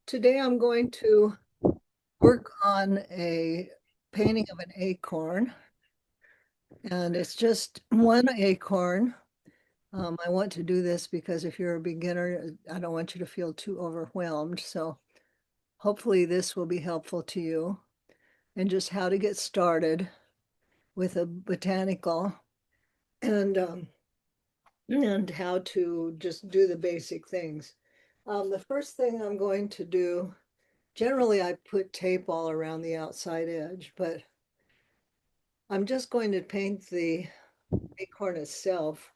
Today I'm going to work on a painting of an acorn, and it's just one acorn. I want to do this because if you're a beginner, I don't want you to feel too overwhelmed. So hopefully this will be helpful to you and just how to get started with a botanical and and how to just do the basic things. The first thing I'm going to do, generally I put tape all around the outside edge, but I'm just going to paint the acorn itself,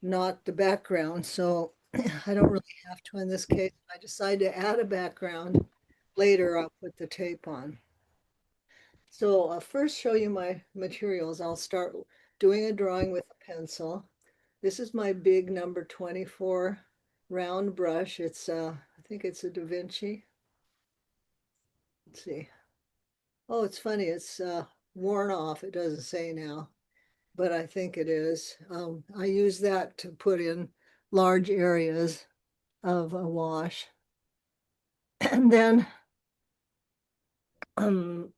not the background. So I don't really have to in this case. If I decide to add a background later, I'll put the tape on. So I'll first show you my materials. I'll start doing a drawing with a pencil. This is my big number 24 round brush. I think it's a Da Vinci. Let's see. Oh, it's funny. It's worn off. It doesn't say now, but I think it is. I use that to put in large areas of a wash. And then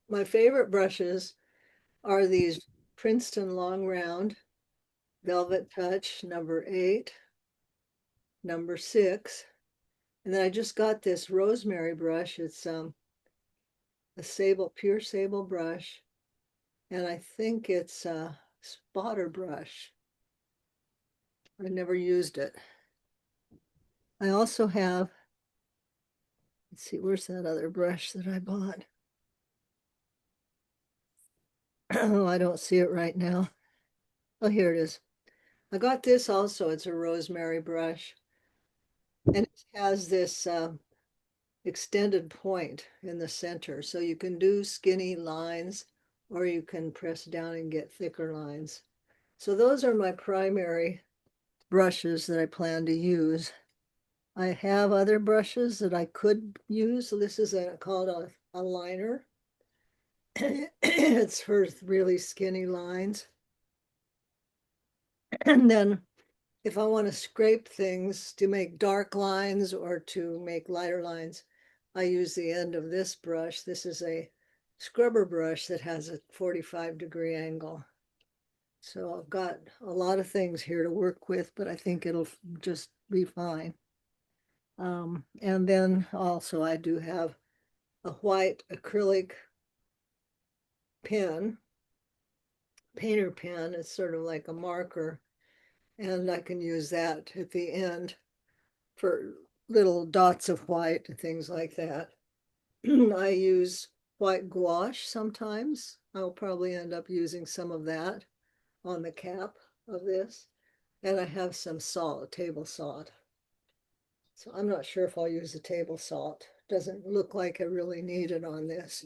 my favorite brushes are these Princeton Long Round Velvet Touch number 8, number 6. And then I just got this rosemary brush. It's a pure sable brush. And I think it's a spotter brush. I never used it. I also have, let's see, where's that other brush that I bought? Oh, I don't see it right now. Oh, here it is. I got this also. It's a rosemary brush. And it has this extended point in the center. So you can do skinny lines or you can press down and get thicker lines. So those are my primary brushes that I plan to use. I have other brushes that I could use. So this is called a liner. It's for really skinny lines. And then if I want to scrape things to make dark lines or to make lighter lines, I use the end of this brush. This is a scrubber brush that has a 45-degree angle. So I've got a lot of things here to work with, but I think it'll just be fine. And then also I do have a white acrylic pen, painter pen. It's sort of like a marker, and I can use that at the end for little dots of white and things like that. I use white gouache sometimes. I'll probably end up using some of that on the cap of this. And I have some salt, table salt. So I'm not sure if I'll use the table salt. Doesn't look like I really need it on this,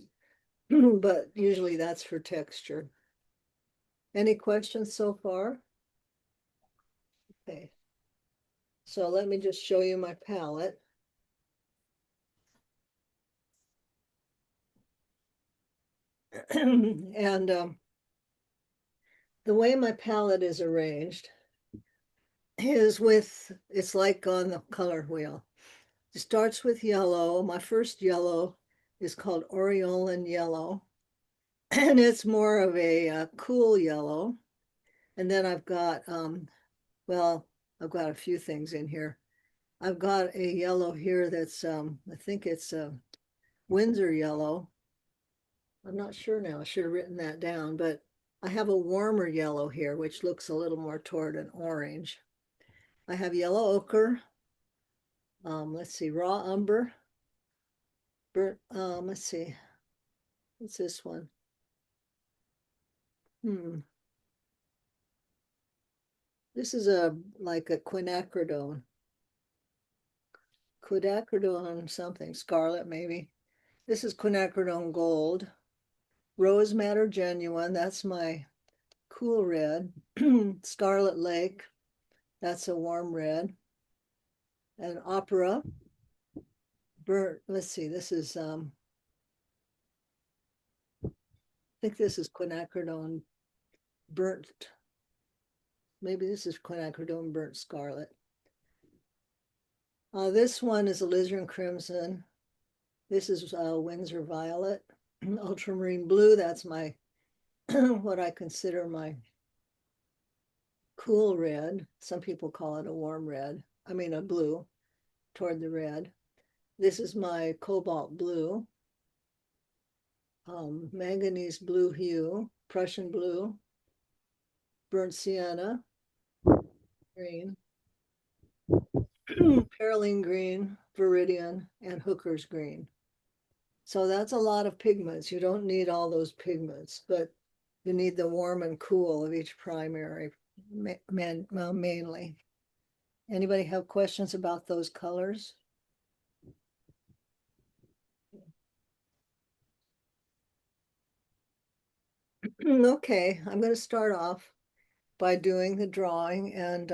but usually that's for texture. Any questions so far? Okay. So let me just show you my palette. And the way my palette is arranged is it's like on the color wheel. It starts with yellow. My first yellow is called Aureolin yellow, and it's more of a cool yellow. And then well, I've got a few things in here. I've got a yellow here that's, I think it's a Windsor yellow. I'm not sure now. I should have written that down, but I have a warmer yellow here, which looks a little more toward an orange. I have yellow ochre. Let's see, raw umber. Let's see, what's this one? This is like a quinacridone something, scarlet maybe. This is quinacridone gold. Rose madder genuine, that's my cool red. Scarlet Lake, that's a warm red. And opera, burnt, let's see, this is, I think this is quinacridone burnt, maybe this is quinacridone burnt scarlet. This one is alizarin crimson. This is Windsor Violet. Ultramarine blue, that's my what I consider my cool red. Some people call it a warm red. I mean a blue toward the red. This is my cobalt blue, manganese blue hue, Prussian blue, burnt sienna, green, perylene green, viridian, and hooker's green. So that's a lot of pigments. You don't need all those pigments, but you need the warm and cool of each primary mainly. Anybody have questions about those colors? Okay, I'm going to start off by doing the drawing, and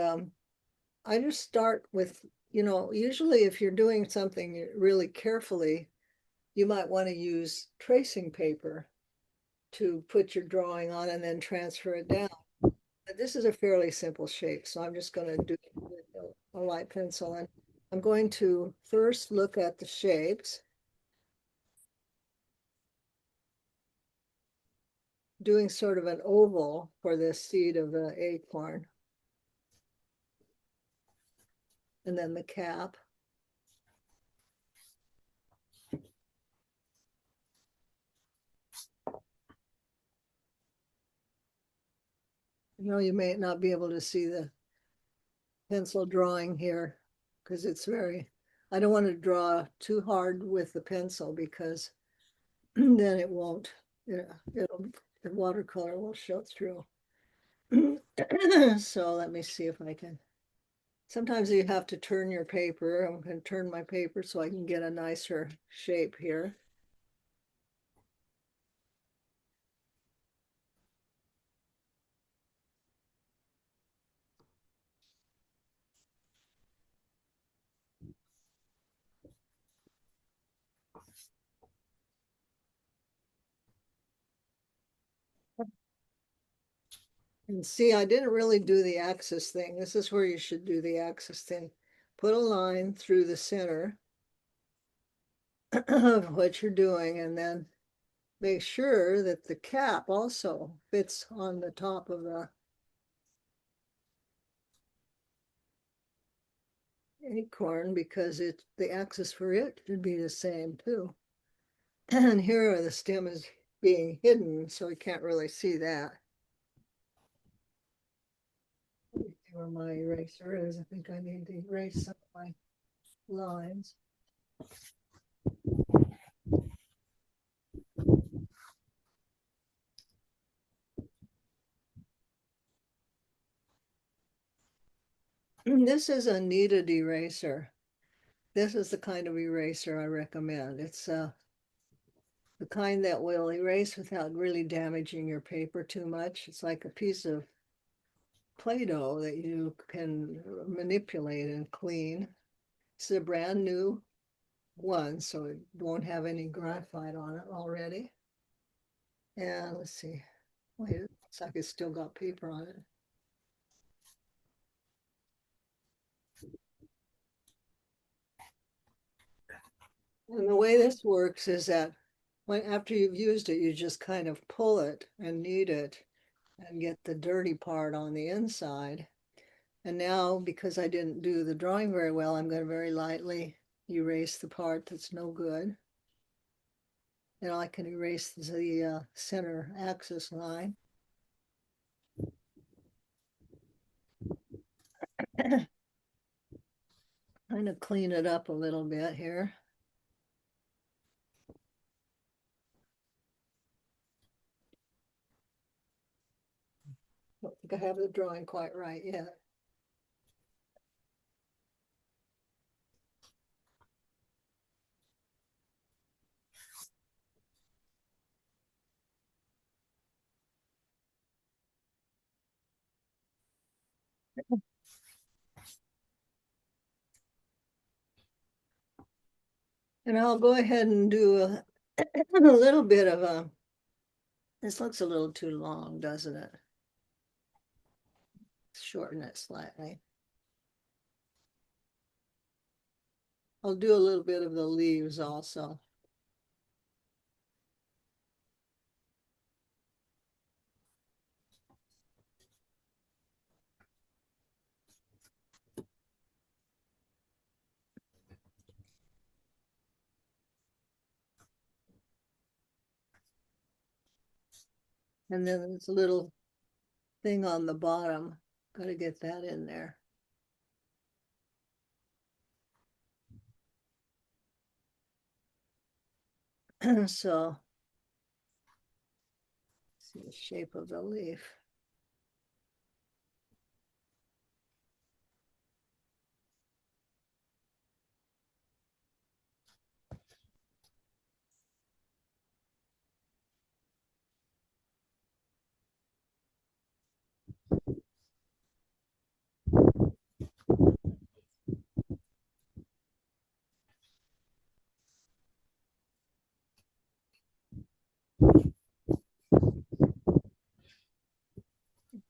I just start with, usually if you're doing something really carefully, you might want to use tracing paper to put your drawing on and then transfer it down. But this is a fairly simple shape, so I'm just going to do it with a light pencil. And I'm going to first look at the shapes, doing sort of an oval for the seed of the acorn, and then the cap. You may not be able to see the pencil drawing here because it's very, I don't want to draw too hard with the pencil because then it won't, the watercolor will show through. So let me see if I can. Sometimes you have to turn your paper. I'm going to turn my paper so I can get a nicer shape here. And see, I didn't really do the axis thing. This is where you should do the axis thing. Put a line through the center of what you're doing, and then make sure that the cap also fits on the top of the acorn because the axis for it should be the same too. And here the stem is being hidden, so we can't really see that. Where my eraser is, I think I need to erase some of my lines. This is a kneaded eraser. This is the kind of eraser I recommend. It's the kind that will erase without really damaging your paper too much. It's like a piece of Play-Doh that you can manipulate and clean. It's a brand new one, so it won't have any graphite on it already. And let's see. Wait, it looks like it's still got paper on it. And the way this works is that after you've used it, you just kind of pull it and knead it and get the dirty part on the inside. And now, because I didn't do the drawing very well, I'm going to very lightly erase the part that's no good. And I can erase the center axis line. Kind of clean it up a little bit here. I don't think I have the drawing quite right yet. And I'll go ahead and do a little bit of a, this looks a little too long, doesn't it? Shorten it slightly. I'll do a little bit of the leaves also. And then there's a little thing on the bottom. Got to get that in there. So, see the shape of the leaf.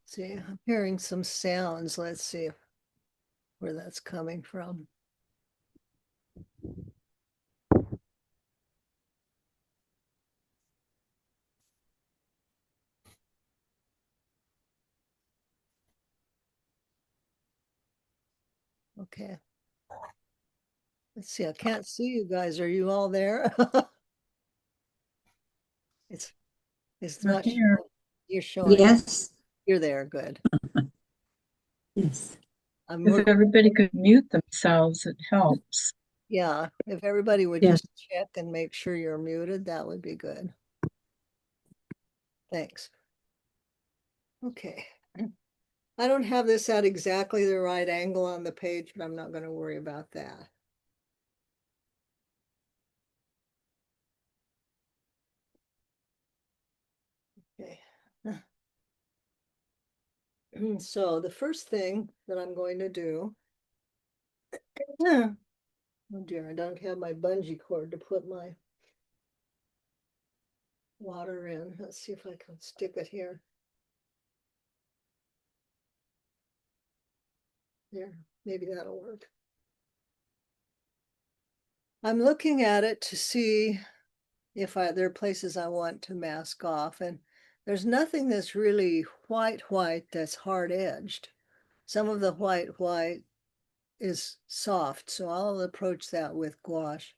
See, I'm hearing some sounds. Let's see where that's coming from. Okay. Let's see. I can't see you guys. Are you all there? it's it's We're not here. showing. You're showing. Yes, You're there. Good. yes. I'm If working. everybody could mute themselves, it helps. Yeah. If everybody would Yes. just check and make sure you're muted, that would be good. Thanks. Okay. I don't have this at exactly the right angle on the page, but I'm not going to worry about that. Okay. So the first thing that I'm going to do, oh dear, I don't have my bungee cord to put my water in. Let's see if I can stick it here. There, maybe that'll work. I'm looking at it to see if there are places I want to mask off, and there's nothing that's really white that's hard edged. Some of the white is soft, so I'll approach that with gouache.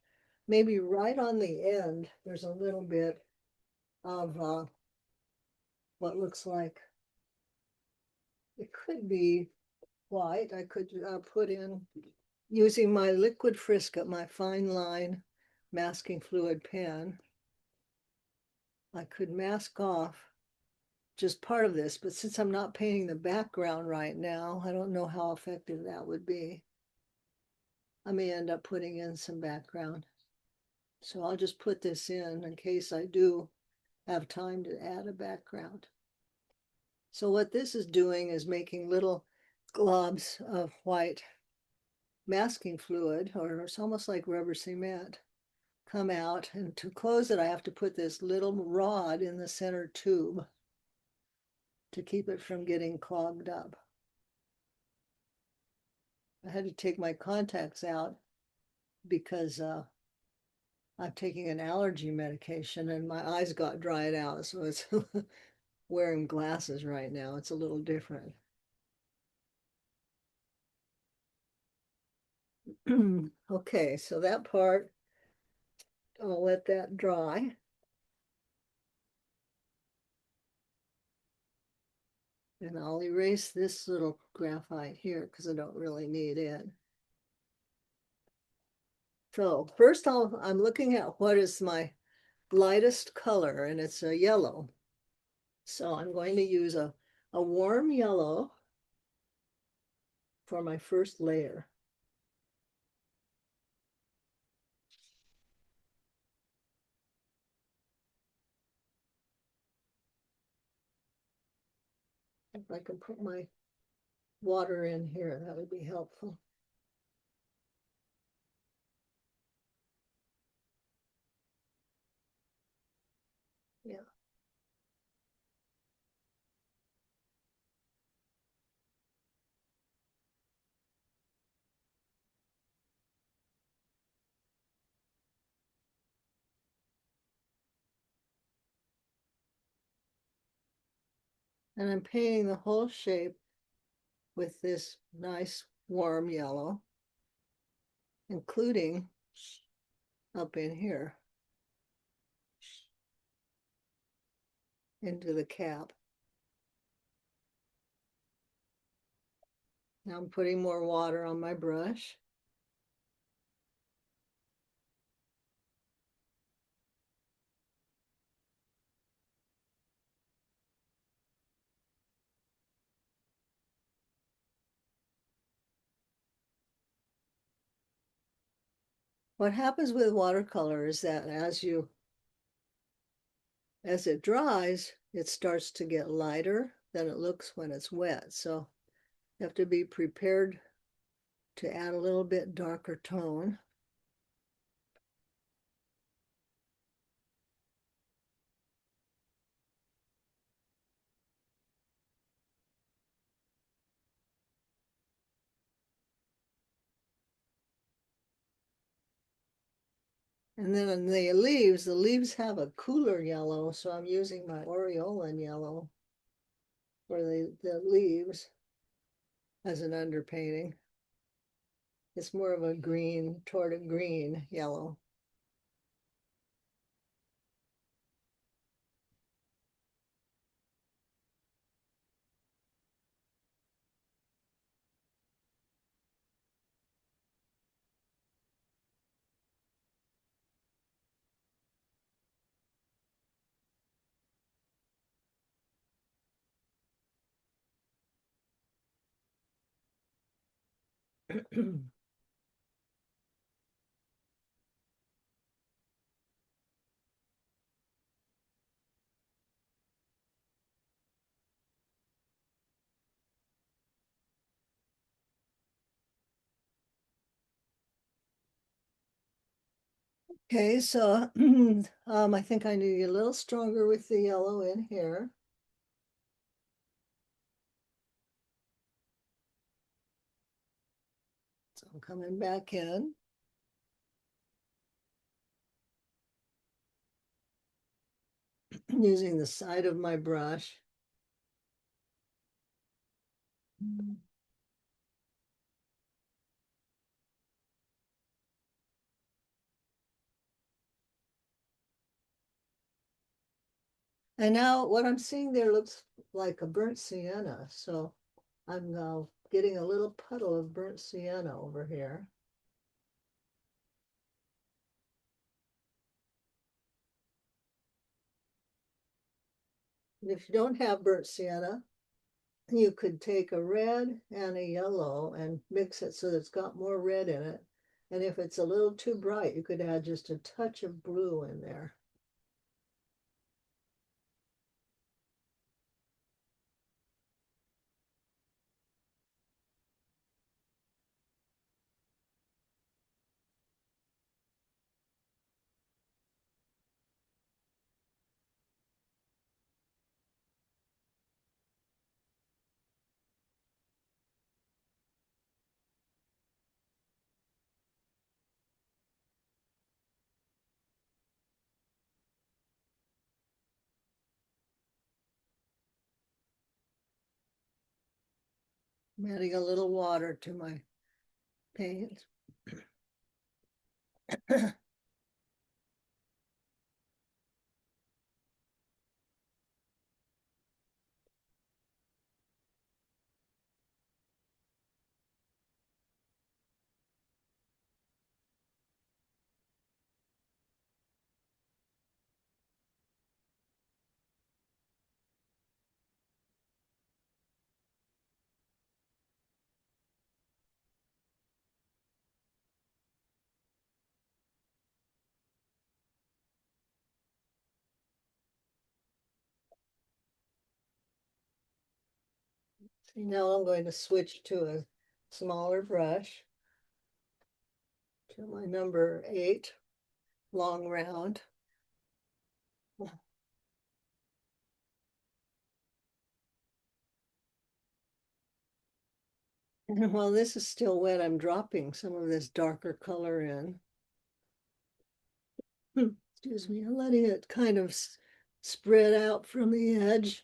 Maybe right on the end, there's a little bit of what looks like, it could be white. I could put in, using my liquid Frisket, my fine line masking fluid pen, I could mask off just part of this, but since I'm not painting the background right now, I don't know how effective that would be. I may end up putting in some background. So I'll just put this in case I do have time to add a background. So what this is doing is making little globs of white masking fluid, or it's almost like rubber cement, come out. And to close it, I have to put this little rod in the center tube to keep it from getting clogged up. I had to take my contacts out because I'm taking an allergy medication and my eyes got dried out. So it's wearing glasses right now. It's a little different. Okay, so that part, I'll let that dry. And I'll erase this little graphite here because I don't really need it. So first I'm looking at what is my lightest color, and it's a yellow. So I'm going to use a warm yellow for my first layer. If I can put my water in here, that would be helpful. Yeah. And I'm painting the whole shape with this nice warm yellow, including up in here. into the cap. Now I'm putting more water on my brush. What happens with watercolor is that as it dries, it starts to get lighter than it looks when it's wet. So you have to be prepared to add a little bit darker tone. And then in the leaves have a cooler yellow, so I'm using my aureolin yellow for the leaves as an underpainting. It's more of a green, toward a green yellow. Okay, so I think I need to get a little stronger with the yellow in here. So I'm coming back in. Using the side of my brush. And now what I'm seeing there looks like a burnt sienna. So I'm now getting a little puddle of burnt sienna over here. And if you don't have burnt sienna, you could take a red and a yellow and mix it so that it's got more red in it. And if it's a little too bright, you could add just a touch of blue in there. I'm adding a little water to my paint. See, now I'm going to switch to a smaller brush to my number 8 long round. And while this is still wet, I'm dropping some of this darker color in. Excuse me, I'm letting it kind of spread out from the edge.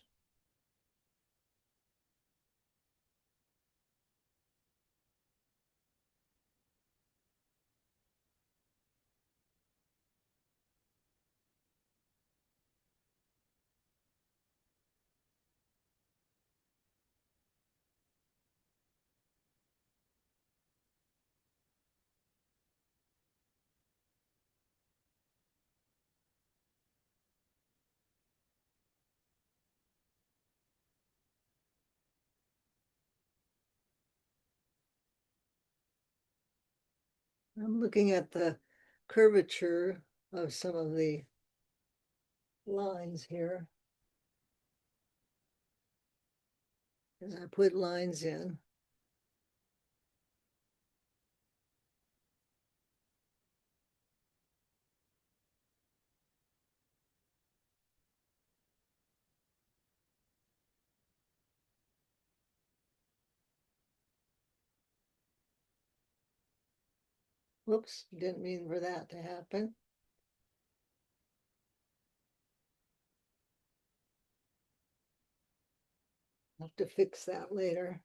I'm looking at the curvature of some of the lines here. As I put lines in. Whoops, didn't mean for that to happen. I'll have to fix that later.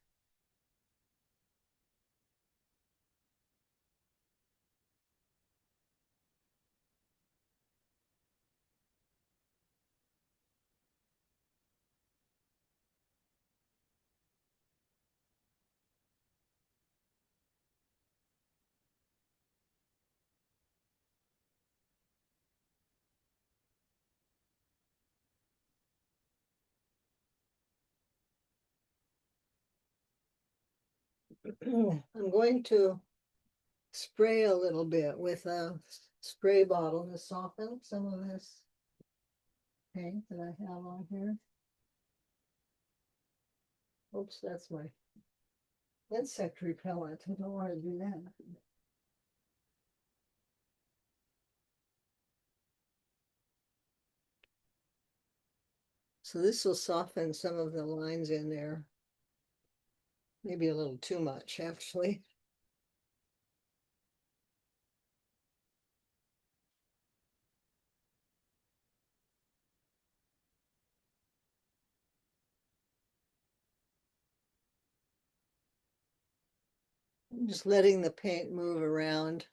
I'm going to spray a little bit with a spray bottle to soften some of this paint that I have on here. Oops, that's my insect repellent. I don't want to do that. So this will soften some of the lines in there. Maybe a little too much, actually. I'm just letting the paint move around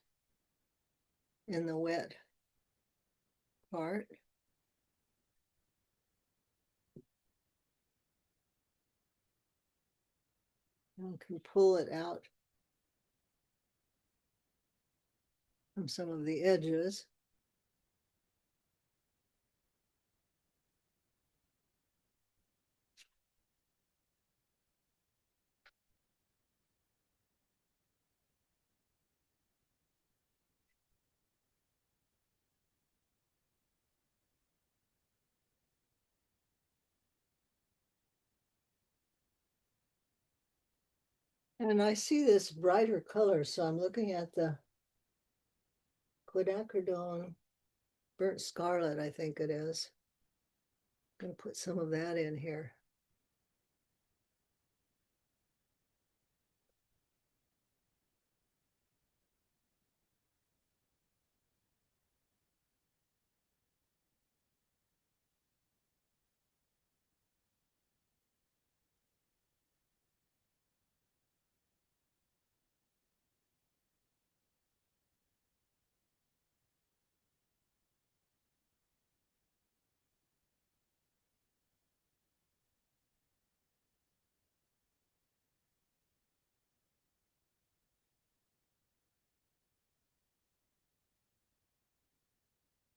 in the wet part. And can pull it out from some of the edges. And I see this brighter color, so I'm looking at the quinacridone burnt scarlet, I think it is. I'm going to put some of that in here.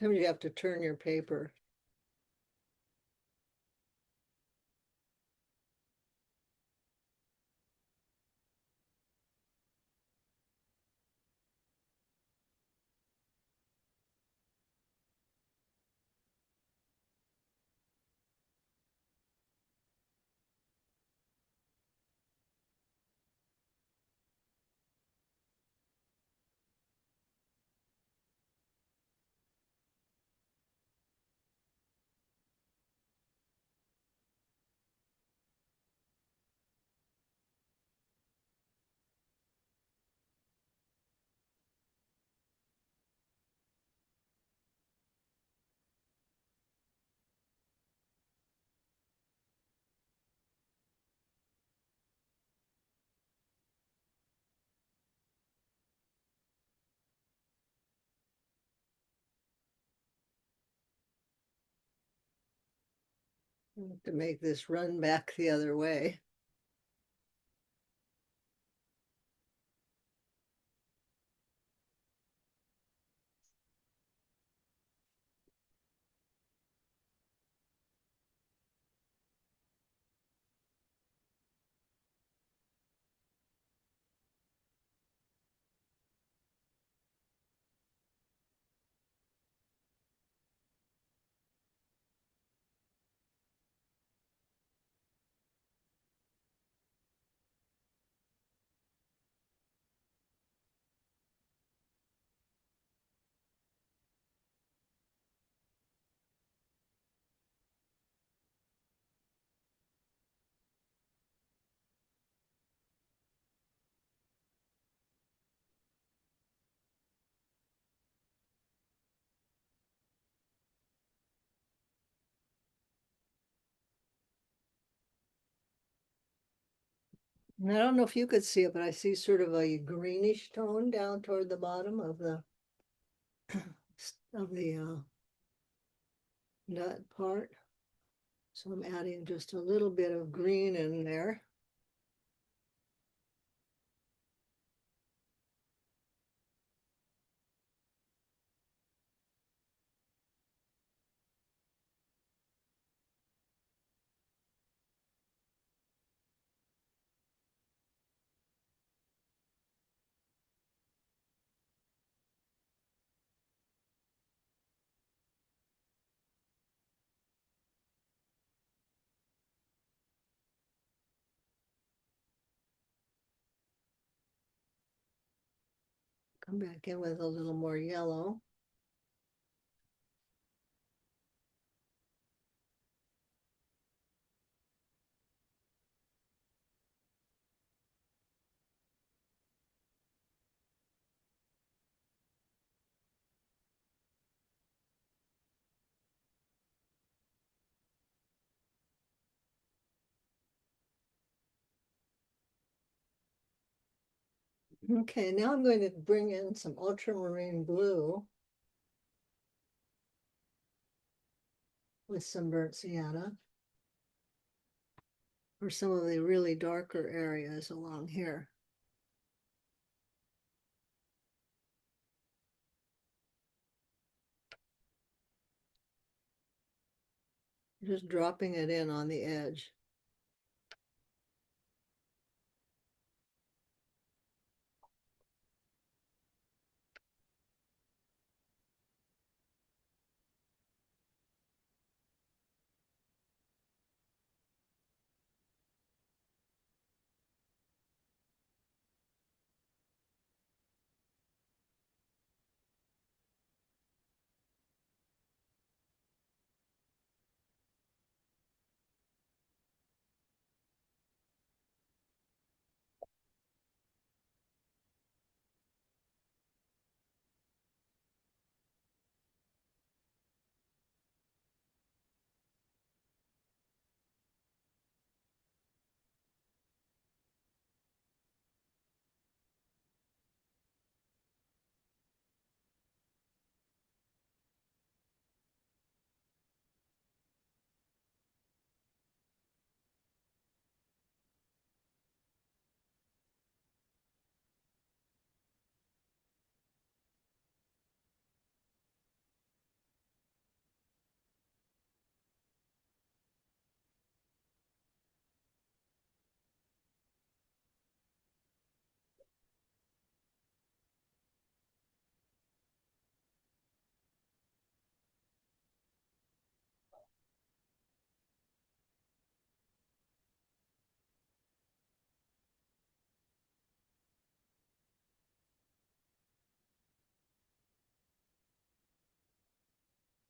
Then you have to turn your paper. To make this run back the other way. And I don't know if you could see it, but I see sort of a greenish tone down toward the bottom of the nut part. So I'm adding just a little bit of green in there. Come back in with a little more yellow. Okay, now I'm going to bring in some ultramarine blue with some burnt sienna for some of the really darker areas along here. Just dropping it in on the edge.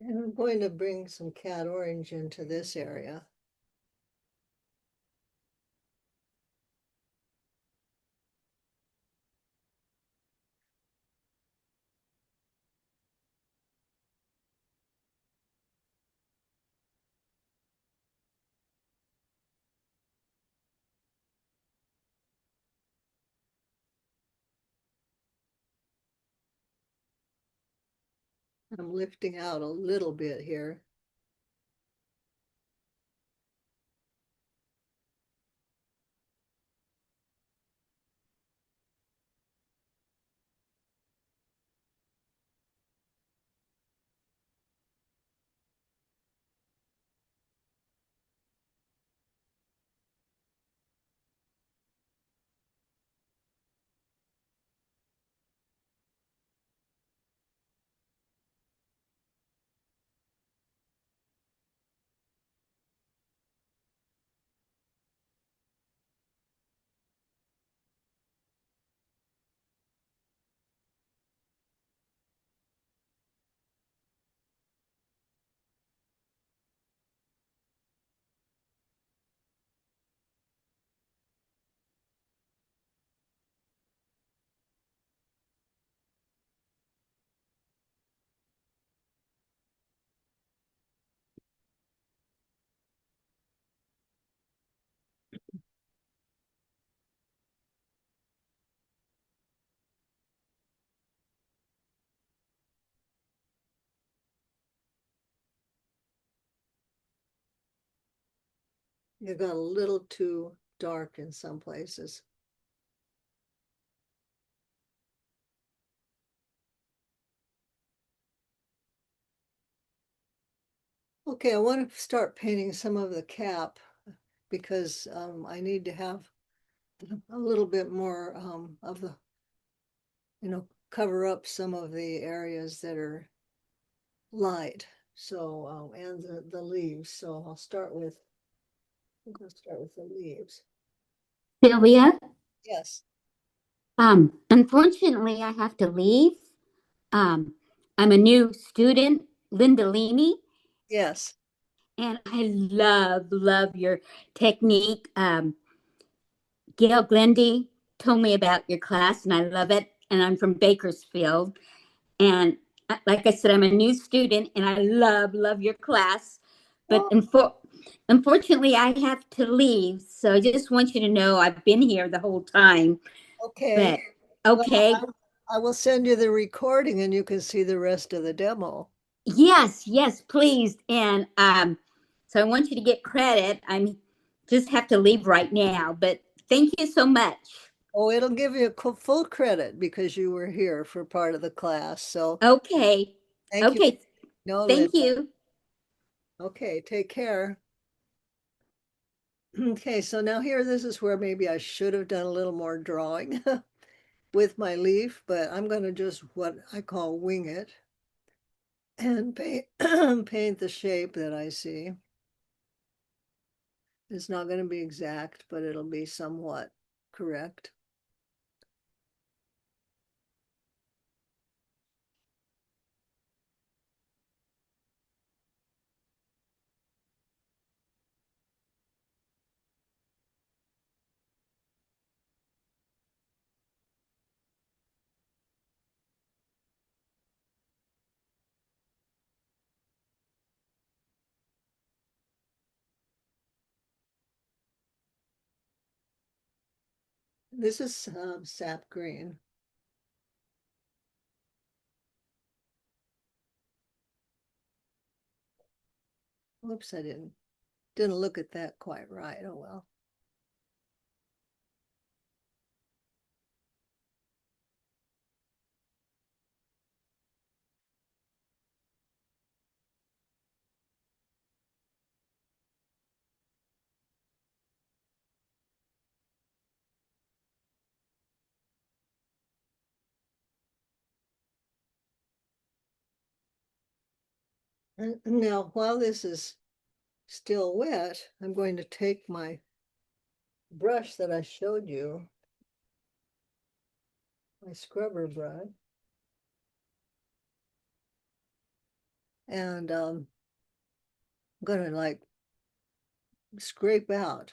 And I'm going to bring some cat orange into this area. I'm lifting out a little bit here. You got a little too dark in some places. Okay, I want to start painting some of the cap because I need to have a little bit more of the, cover up some of the areas that are light. So, and the leaves. So I'm going to start with the leaves. Sylvia, Yes, unfortunately, I have to leave. Um, I'm a new student, Linda Leamy, yes. and I love your technique. Gail Glendy told me about your class, and I love it. And I'm from Bakersfield. And like I said, I'm a new student, and I love your class. But Oh, unfortunately, I have to leave. So I just want you to know I've been here the whole time. okay. But Well, okay, I will send you the recording and you can see the rest of the demo. yes, please. And so I want you to get credit. I'm just have to leave right now, but thank you so much. Oh, it'll give you full credit because you were here for part of the class. So Okay. thank you. Okay. No, Thank Linda. you. Okay, take care. Okay, so now here, this is where maybe I should have done a little more drawing with my leaf, but I'm going to just what I call wing it and paint, paint the shape that I see. It's not going to be exact, but it'll be somewhat correct. This is sap green. Whoops, I didn't look at that quite right. Oh well. And now, while this is still wet, I'm going to take my brush that I showed you, my scrubber brush, and I'm going to like scrape out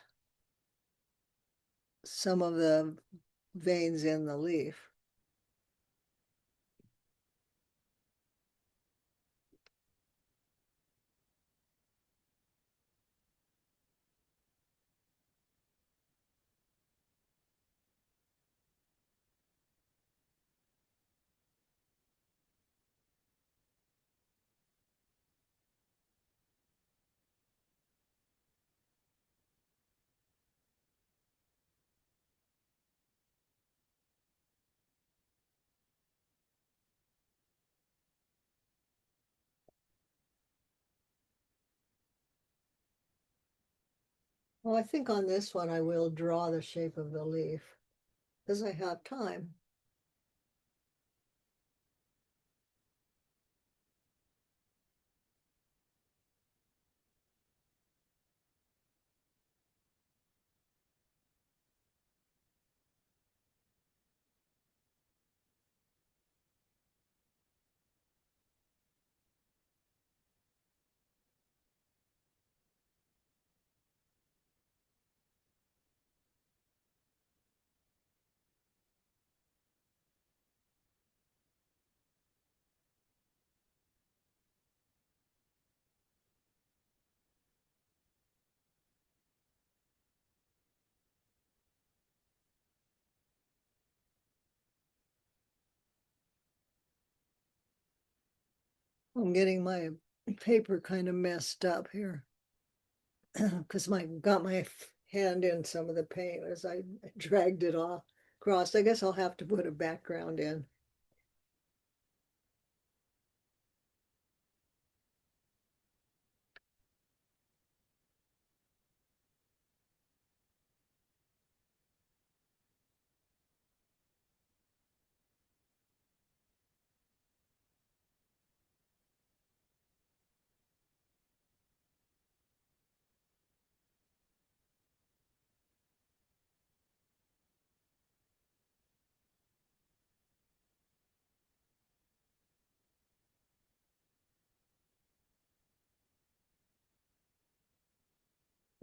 some of the veins in the leaf. Well, I think on this one I will draw the shape of the leaf because I have time. I'm getting my paper kind of messed up here. because my got my hand in some of the paint as I dragged it off across. I guess I'll have to put a background in.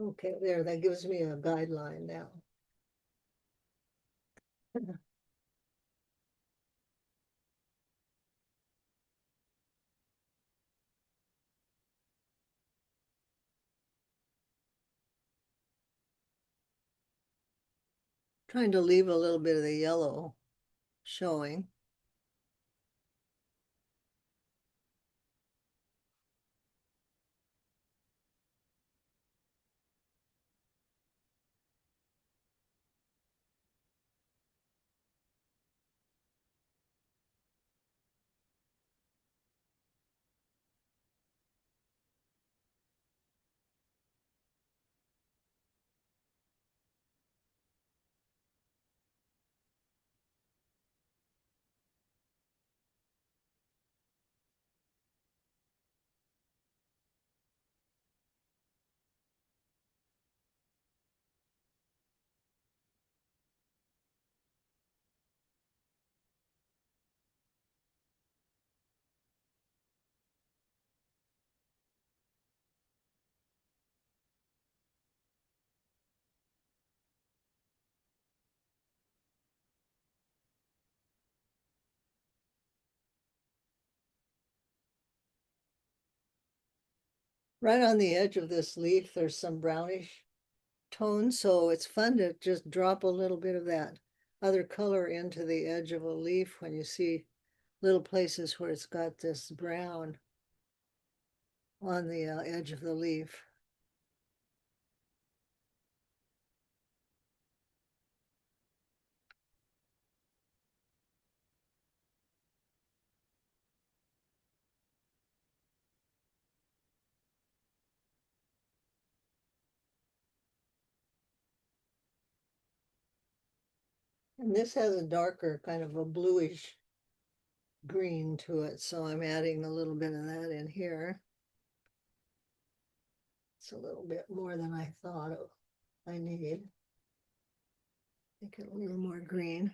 Okay, there, that gives me a guideline now. Trying to leave a little bit of the yellow showing. Right on the edge of this leaf, there's some brownish tones, so it's fun to just drop a little bit of that other color into the edge of a leaf when you see little places where it's got this brown on the edge of the leaf. And this has a darker kind of a bluish green to it, so I'm adding a little bit of that in here. It's a little bit more than I thought I need. Make it a little more green.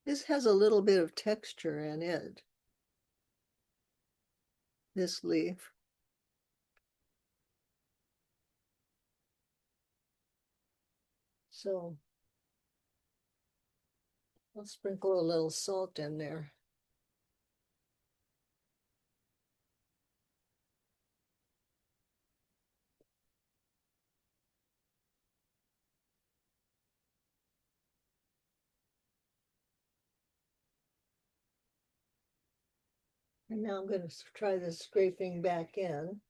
This has a little bit of texture in it, this leaf. So I'll sprinkle a little salt in there. And now I'm going to try this scraping back in.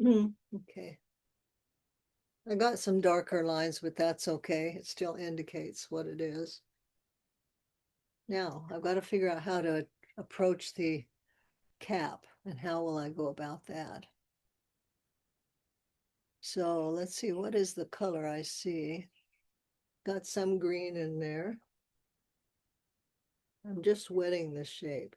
Okay. I got some darker lines, but that's okay. It still indicates what it is. Now, I've got to figure out how to approach the cap and how will I go about that. So let's see, what is the color I see? Got some green in there. I'm just wetting the shape.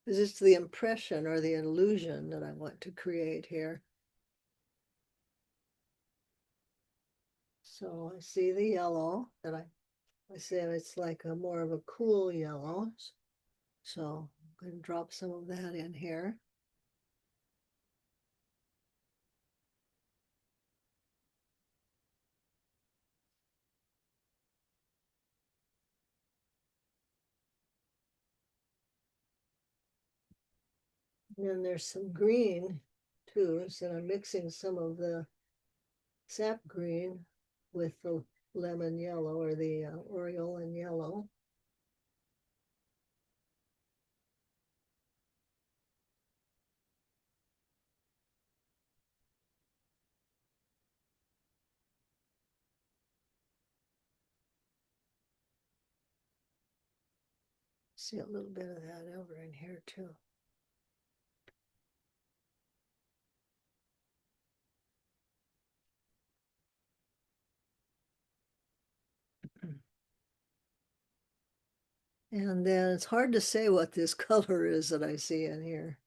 Is this the impression or the illusion that I want to create here? So I see the yellow that I said it's like a more of a cool yellow. So I'm going to drop some of that in here. And then there's some green too. So I'm mixing some of the sap green with the lemon yellow or the aureolin yellow. See a little bit of that over in here too. And then it's hard to say what this color is that I see in here.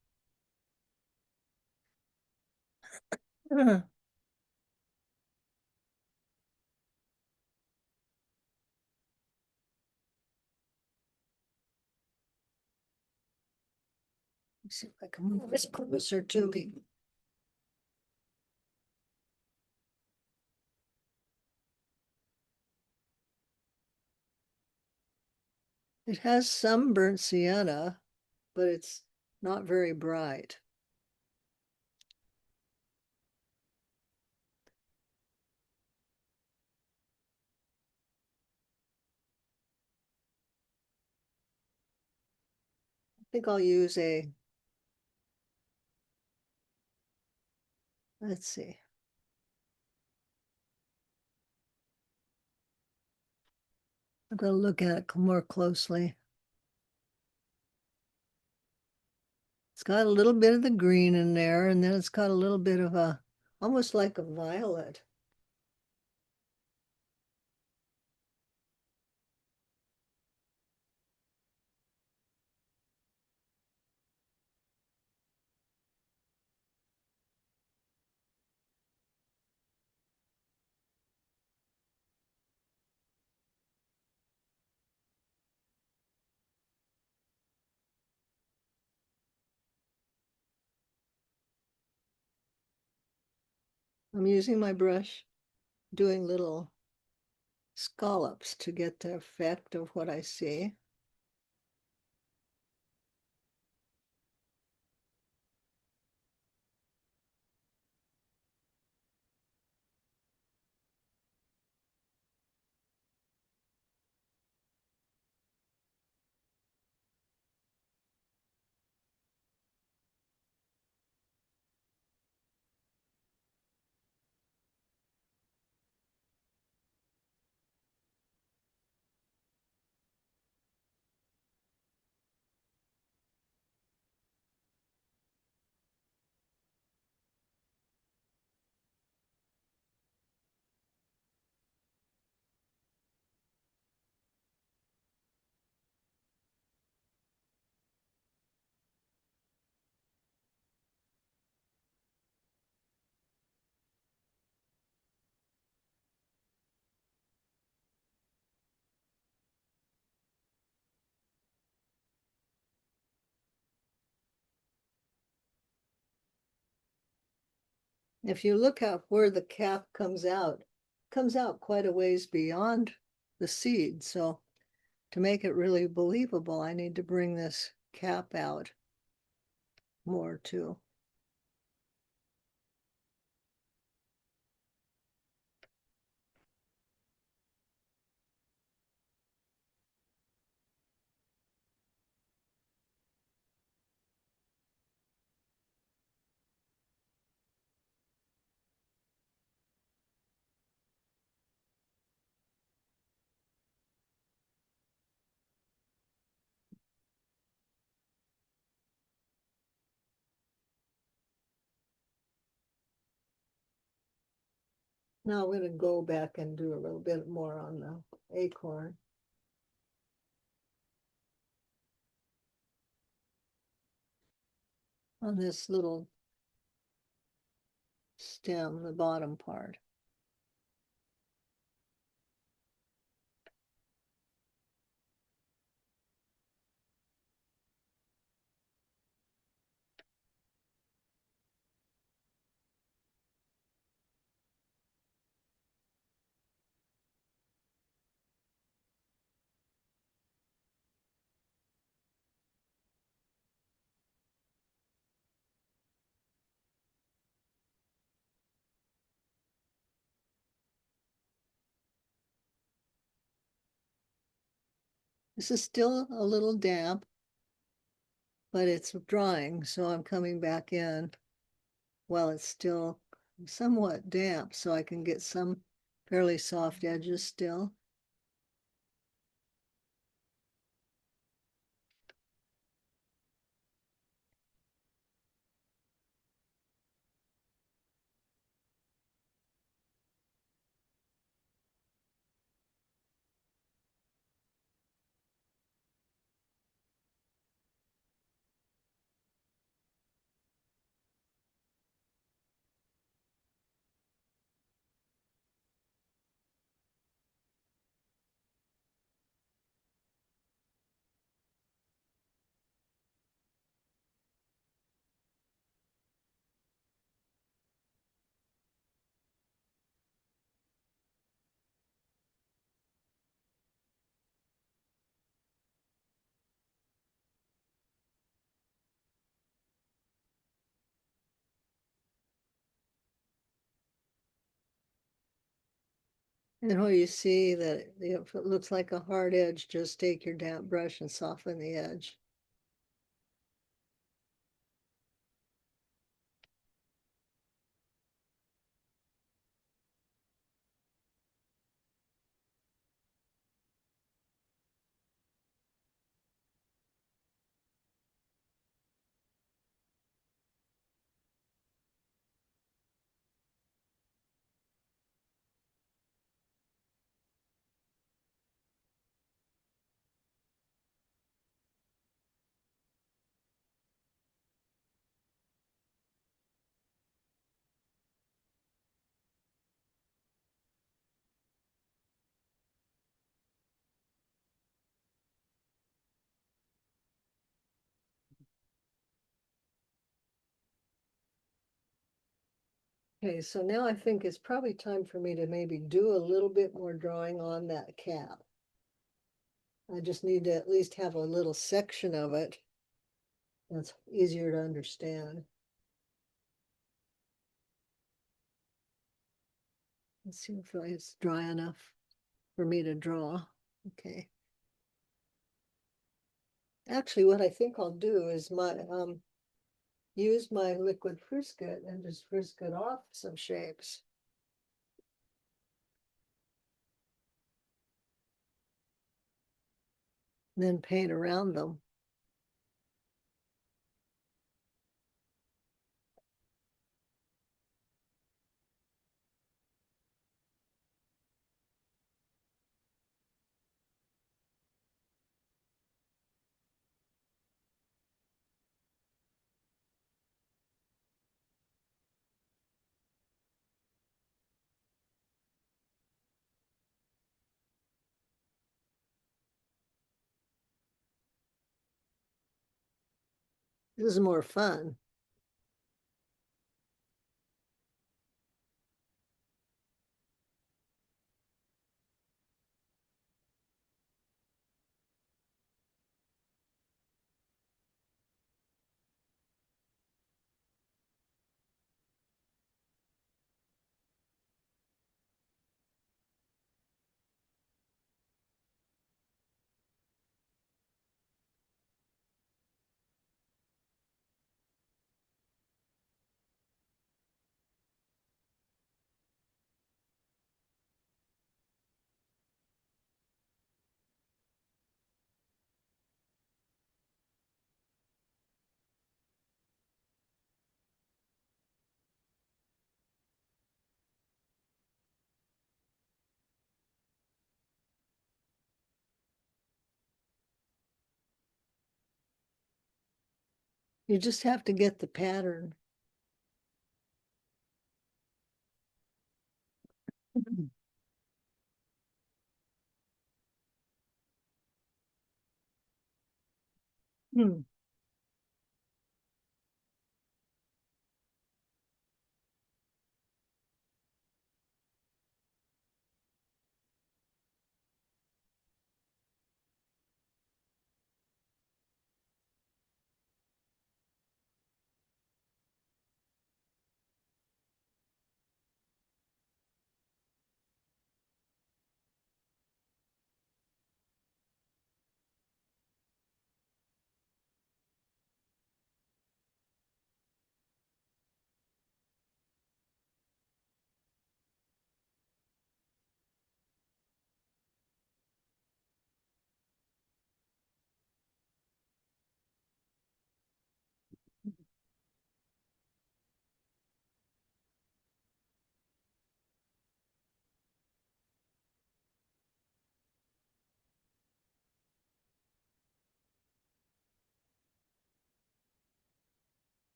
Let's see if I can move this closer to me. It has some burnt sienna, but it's not very bright. I think I'll use let's see. I'm going to look at it more closely. It's got a little bit of the green in there, and then it's got a little bit of almost like a violet. I'm using my brush, doing little scallops to get the effect of what I see. If you look at where the cap comes out quite a ways beyond the seed. So to make it really believable, I need to bring this cap out more too. Now I'm going to go back and do a little bit more on the acorn. On this little stem, the bottom part. This is still a little damp, but it's drying, so I'm coming back in while it's still somewhat damp, so I can get some fairly soft edges still. And where you see that if it looks like a hard edge, just take your damp brush and soften the edge. Okay, so now I think it's probably time for me to maybe do a little bit more drawing on that cap. I just need to at least have a little section of it that's easier to understand. Let's see if it's dry enough for me to draw. Okay. Actually, what I think I'll do is use my liquid Frisket and just Frisket off some shapes. Then paint around them. This is more fun. You just have to get the pattern. Hmm.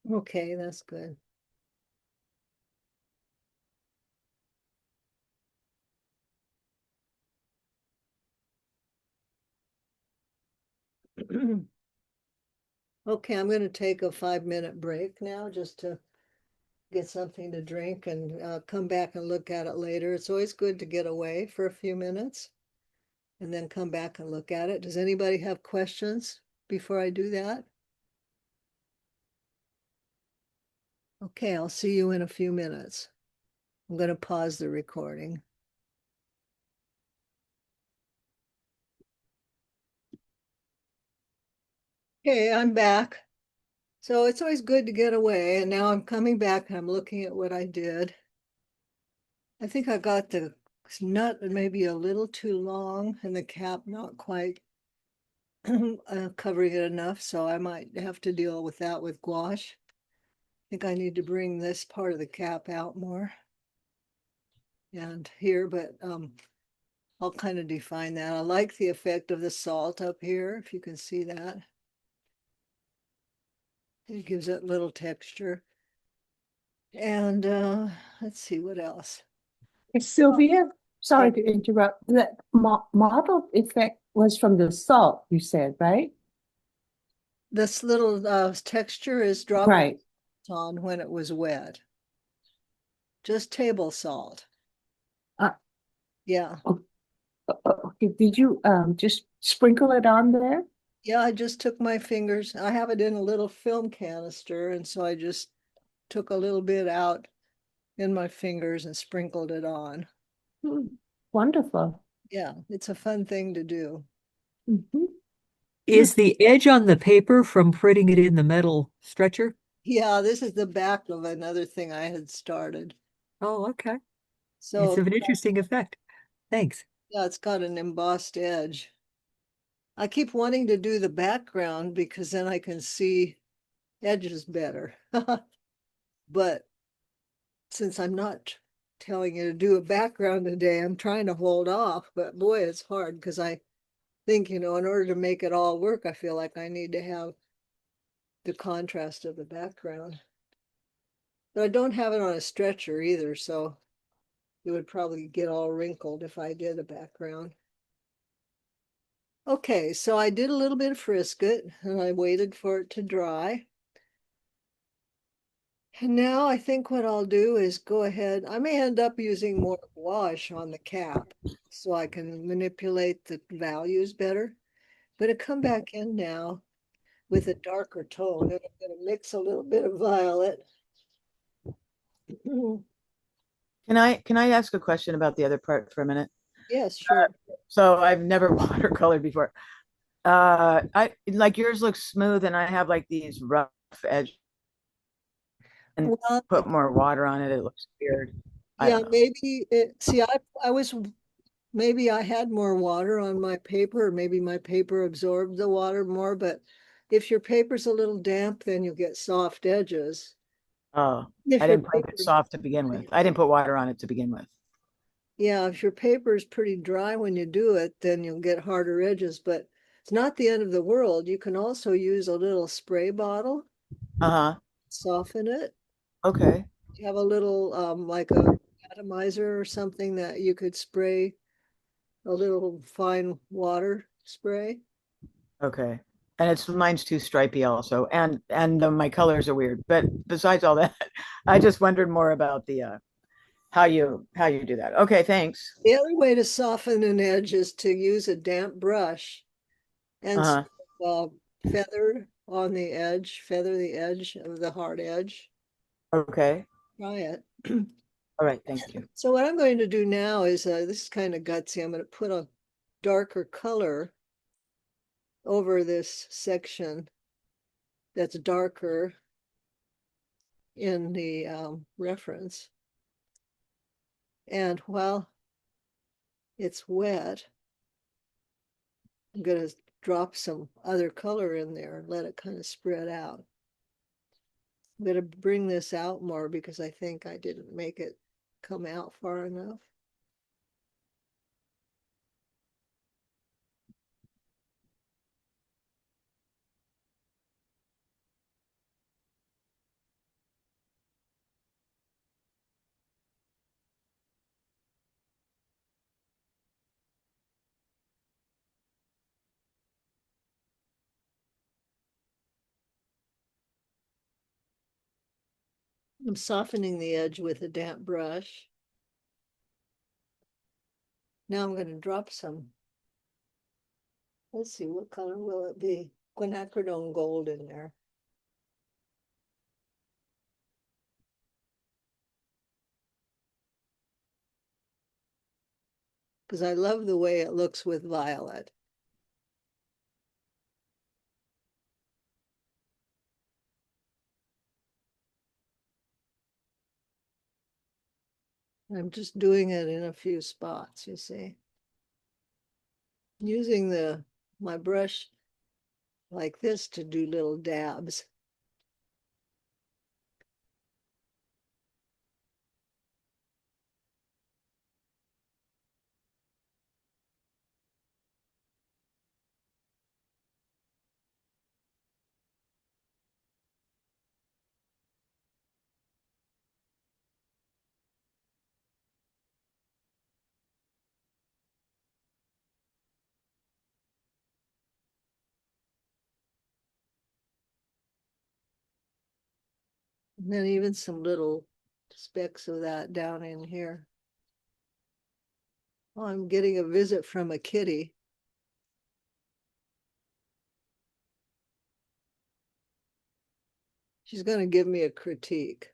Okay, that's good. Okay, I'm going to take a 5-minute break now just to get something to drink and come back and look at it later. It's always good to get away for a few minutes and then come back and look at it. Does anybody have questions before I do that? Okay, I'll see you in a few minutes. I'm going to pause the recording. Okay, I'm back. So it's always good to get away. And now I'm coming back and I'm looking at what I did. I think I got the nut maybe a little too long and the cap not quite covering it enough. So I might have to deal with that with gouache. I think I need to bring this part of the cap out more and here, but I'll kind of define that. I like the effect of the salt up here, if you can see that. It gives it little texture. And let's see what else. Sylvia, sorry to interrupt. That mottled effect was from the salt, you said, right? This little texture is dropped Right. on when it was wet. Just table salt. Uh, Yeah. okay. Did you just sprinkle it on there? Yeah, I just took my fingers. I have it in a little film canister, and so I just took a little bit out in my fingers and sprinkled it on. Hmm. Wonderful. Yeah, it's a fun thing to do. Mhm. Is the edge on the paper from putting it in the metal stretcher? Yeah, this is the back of another thing I had started. Oh, okay. It's So of an interesting effect. Thanks. yeah, it's got an embossed edge. I keep wanting to do the background because then I can see edges better. But since I'm not telling you to do a background today, I'm trying to hold off. But boy, it's hard because I think, in order to make it all work, I feel like I need to have the contrast of the background. But I don't have it on a stretcher either, so it would probably get all wrinkled if I did a background. Okay, so I did a little bit of Frisket and I waited for it to dry. And now I think what I'll do is go ahead. I may end up using more gouache on the cap so I can manipulate the values better. I'm going to come back in now with a darker tone and I'm going to mix a little bit of violet. Can I ask a question about the other part for a minute? Yes, sure. So I've never watercolored before. I like yours looks smooth and I have like these rough edges and Well, put more water on it. It looks weird. I yeah, don't know. maybe see, I was, maybe I had more water on my paper, or maybe my paper absorbed the water more, but if your paper's a little damp, then you'll get soft edges. Oh, If I your didn't put it paper, soft to begin with. I didn't put water on it to begin with. Yeah, if your paper is pretty dry when you do it, then you'll get harder edges, but it's not the end of the world. You can also use a little spray bottle, Uh-huh. soften it. Okay. You have a little like a atomizer or something that you could spray a little fine water spray. Okay. And it's mine's too stripy also. And my colors are weird. But besides all that, I just wondered more about the how you do that. Okay, thanks. The other way to soften an edge is to use a damp brush and Uh-huh. feather the edge of the hard edge. Okay. Try it. All right, thank you. So what I'm going to do now is, this is kind of gutsy. I'm going to put a darker color over this section that's darker in the reference. And while it's wet, I'm going to drop some other color in there and let it kind of spread out. I'm going to bring this out more because I think I didn't make it come out far enough. I'm softening the edge with a damp brush. Now I'm going to drop some, let's see, what color will it be? Quinacridone gold in there. Because I love the way it looks with violet. I'm just doing it in a few spots, you see. Using my brush like this to do little dabs. And then even some little specks of that down in here. Oh, I'm getting a visit from a kitty. She's going to give me a critique.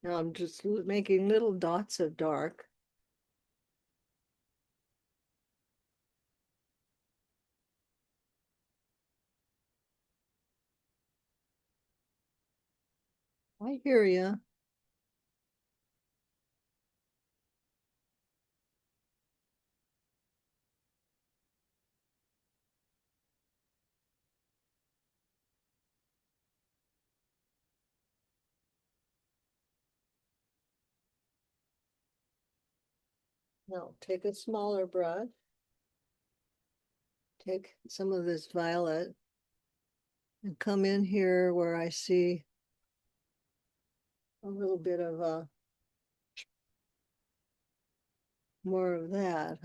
Now I'm just making little dots of dark. I hear you. Now take a smaller brush. Take some of this violet and come in here where I see a little bit of more of that.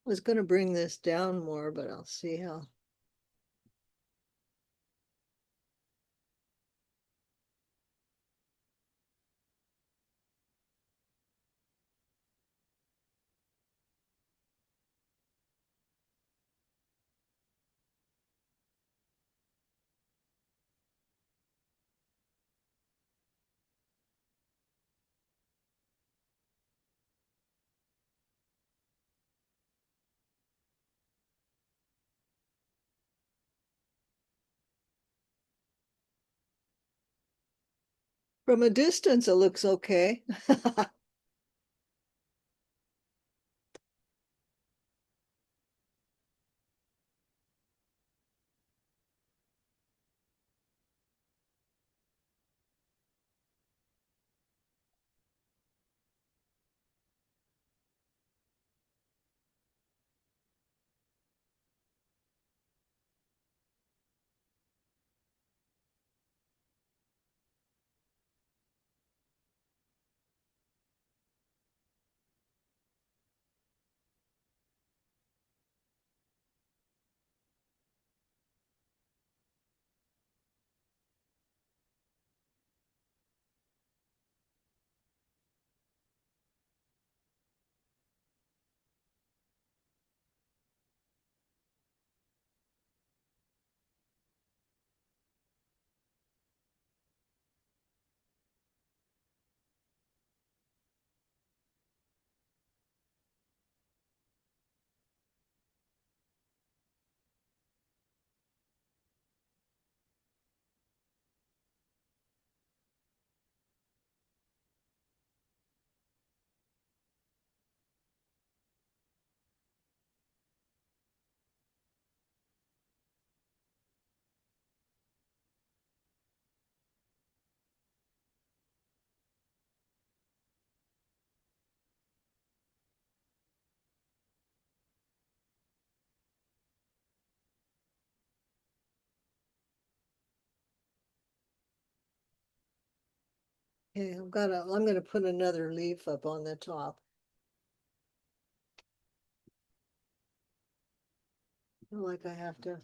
I was going to bring this down more, but I'll see how. From a distance, it looks okay. Okay, I'm gonna put another leaf up on the top. Feel like I have to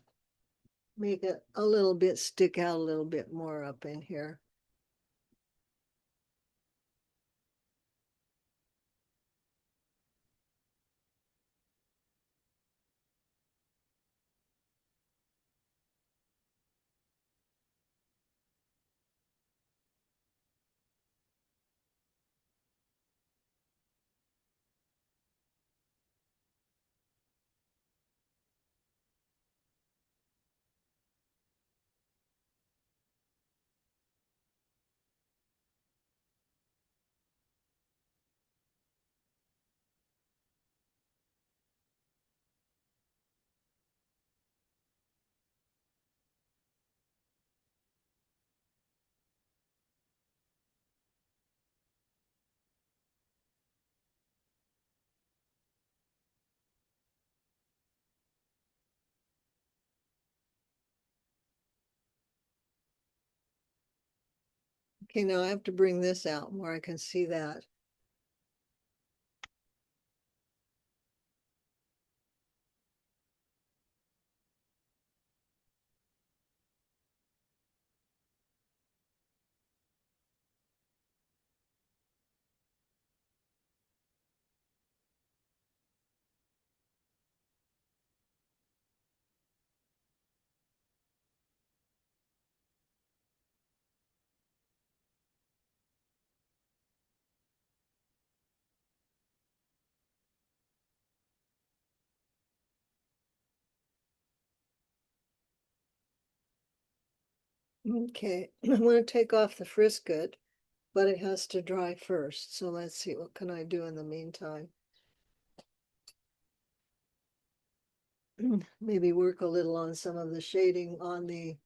make it a little bit stick out a little bit more up in here. Okay, now I have to bring this out where I can see that. Okay, I'm gonna take off the frisket, but it has to dry first. So let's see, what can I do in the meantime? Maybe work a little on some of the shading on the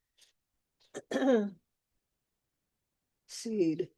seed.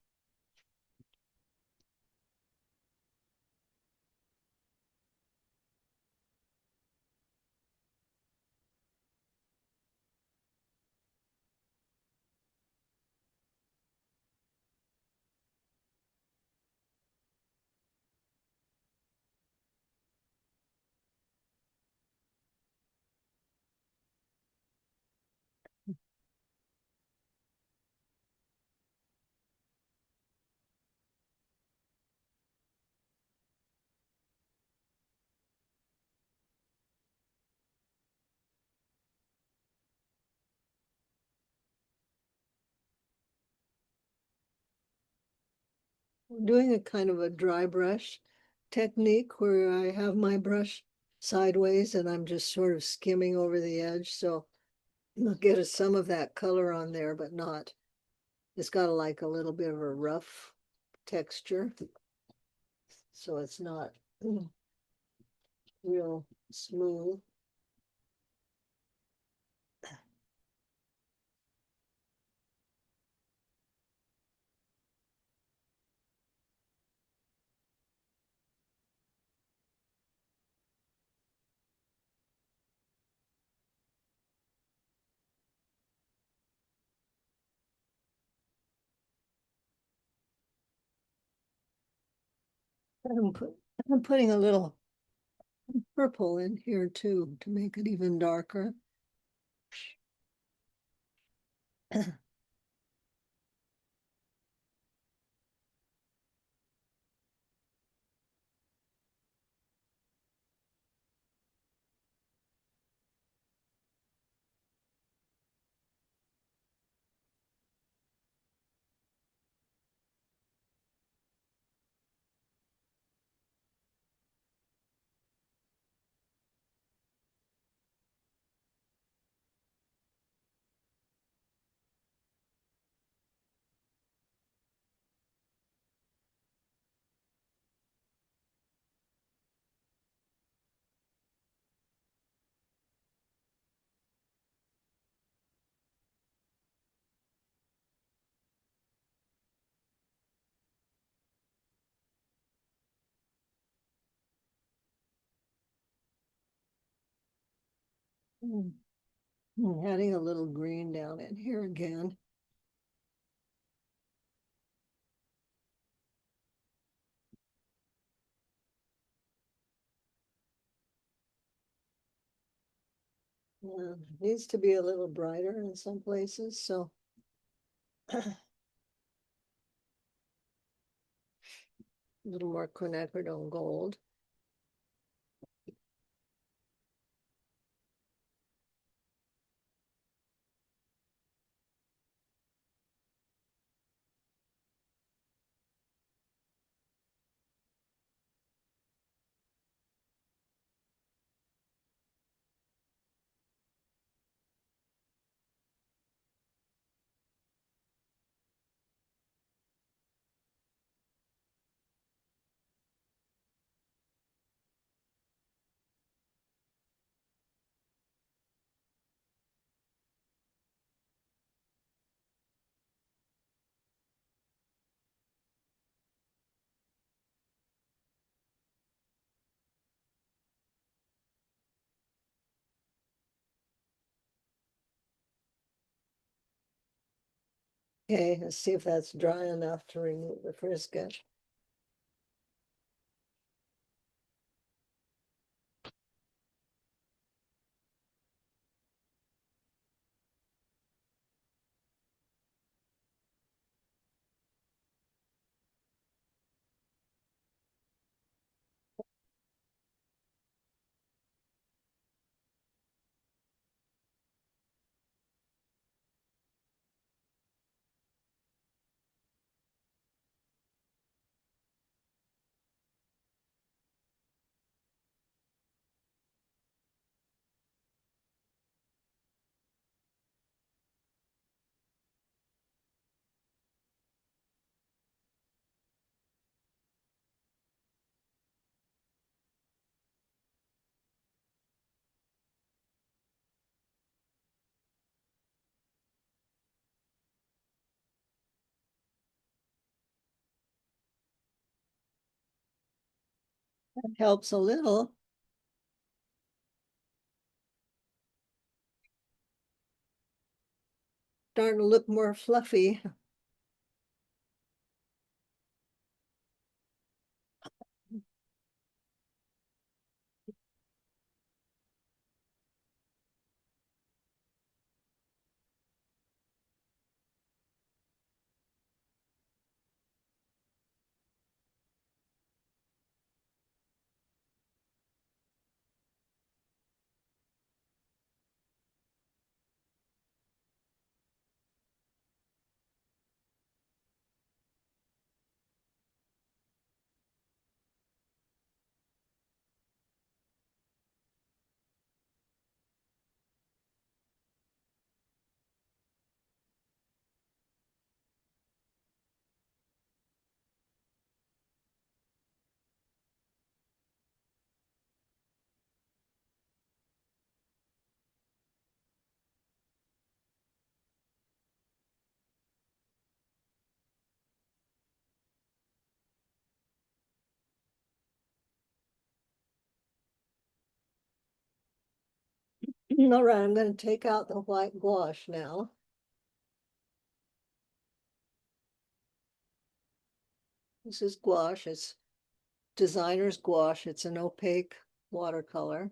I'm doing a kind of a dry brush technique where I have my brush sideways and I'm just sort of skimming over the edge. So I'll get some of that color on there, but not It's got like a little bit of a rough texture, so it's not real smooth. I'm, put, I'm putting a little purple in here too to make it even darker. Adding a little green down in here again. Needs to be a little brighter in some places, so a little more quinacridone gold. Okay, let's see if that's dry enough to remove the frisket. That helps a little. Starting to look more fluffy. All right, I'm going to take out the white gouache now. This is gouache. It's designer's gouache. It's an opaque watercolor.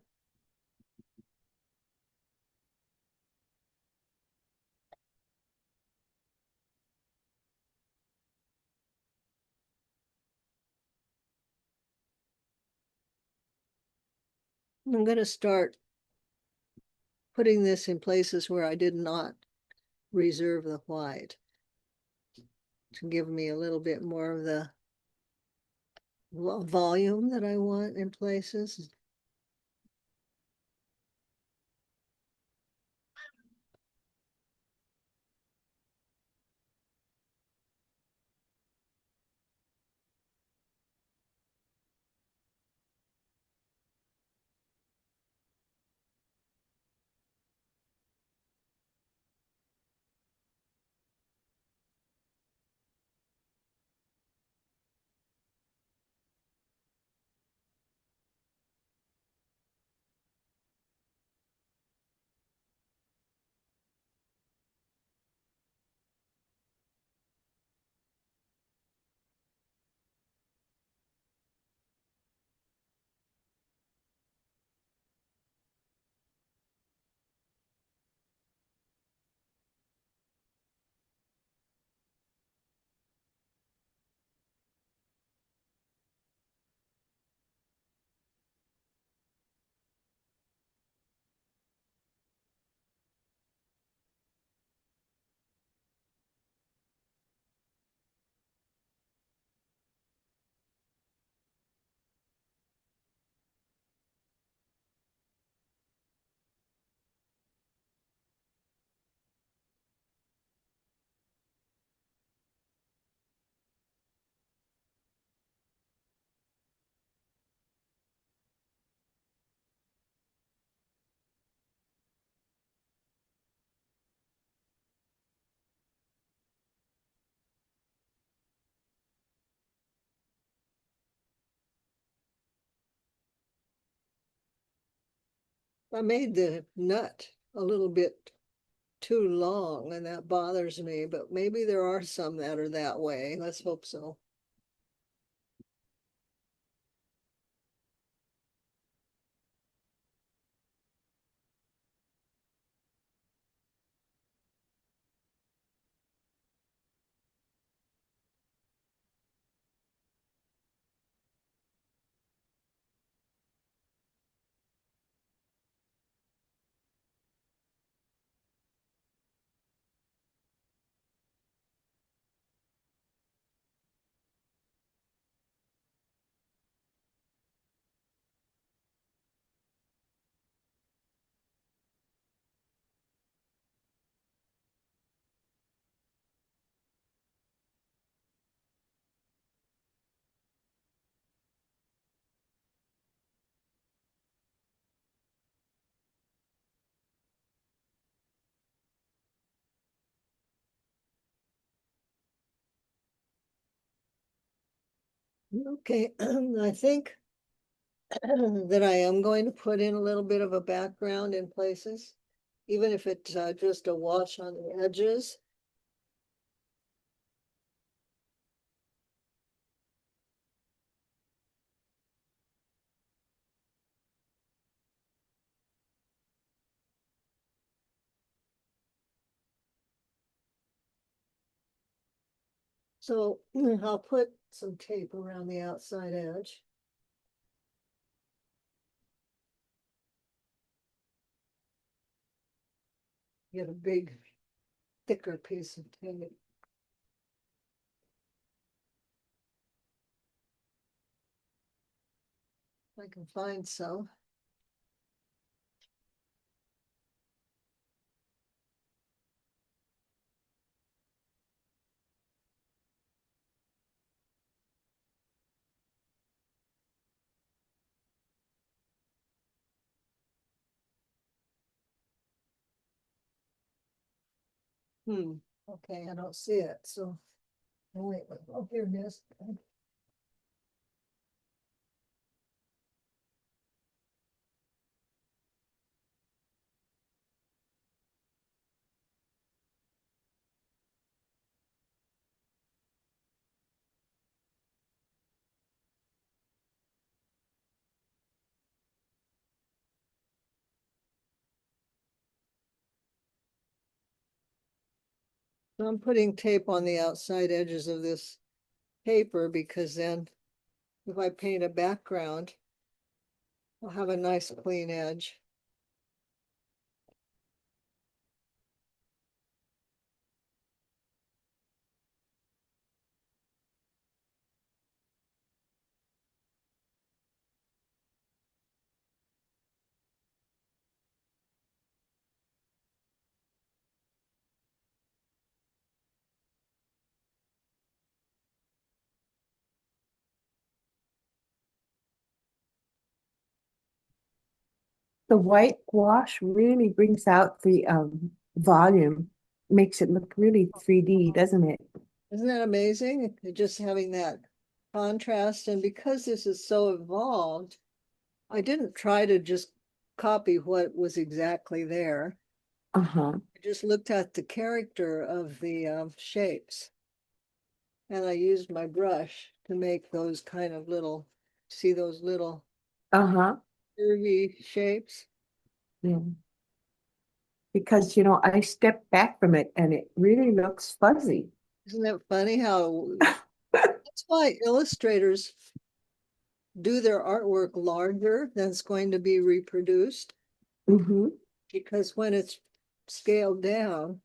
I'm going to start putting this in places where I did not reserve the white to give me a little bit more of the volume that I want in places. I made the nut a little bit too long and that bothers me, but maybe there are some that are that way. Let's hope so. Okay, I think that I am going to put in a little bit of a background in places, even if it's just a wash on the edges. So I'll put some tape around the outside edge. Get a big, thicker piece of tape. If I can find some. Okay, I don't see it, so, oh, wait, oh, here it is. So I'm putting tape on the outside edges of this paper because then if I paint a background, I'll have a nice clean edge. The white wash really brings out the volume, makes it look really 3D, doesn't it? Isn't that amazing? Just having that contrast. And because this is so evolved, I didn't try to just copy what was exactly there. Uh-huh. I just looked at the character of the shapes. And I used my brush to make those kind of little, see those little Uh-huh. curvy shapes? Yeah. Because, I stepped back from it and it really looks fuzzy. Isn't that funny how that's why illustrators do their artwork larger than it's going to be reproduced? Mm-hmm. Because when it's scaled down,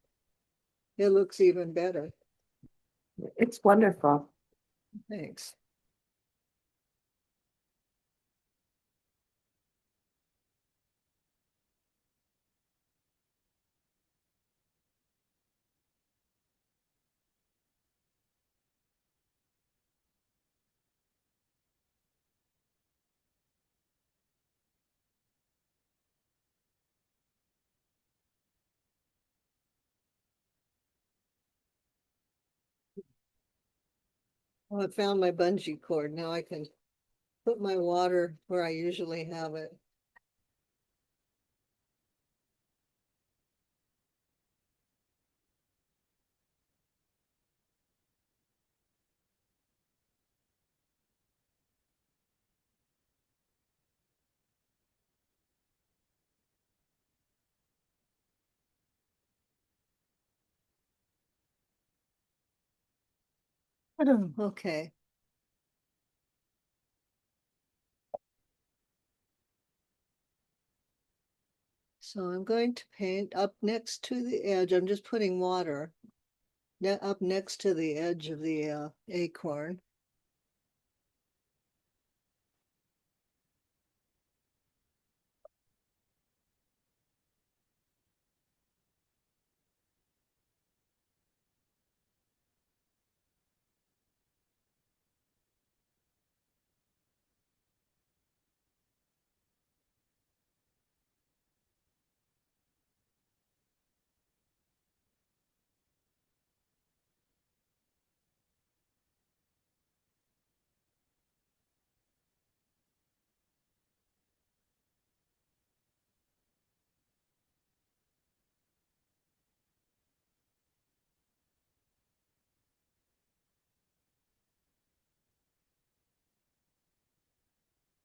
it looks even better. It's wonderful. Thanks. Well, I found my bungee cord. Now I can put my water where I usually have it. Okay. So I'm going to paint up next to the edge. I'm just putting water up next to the edge of the acorn.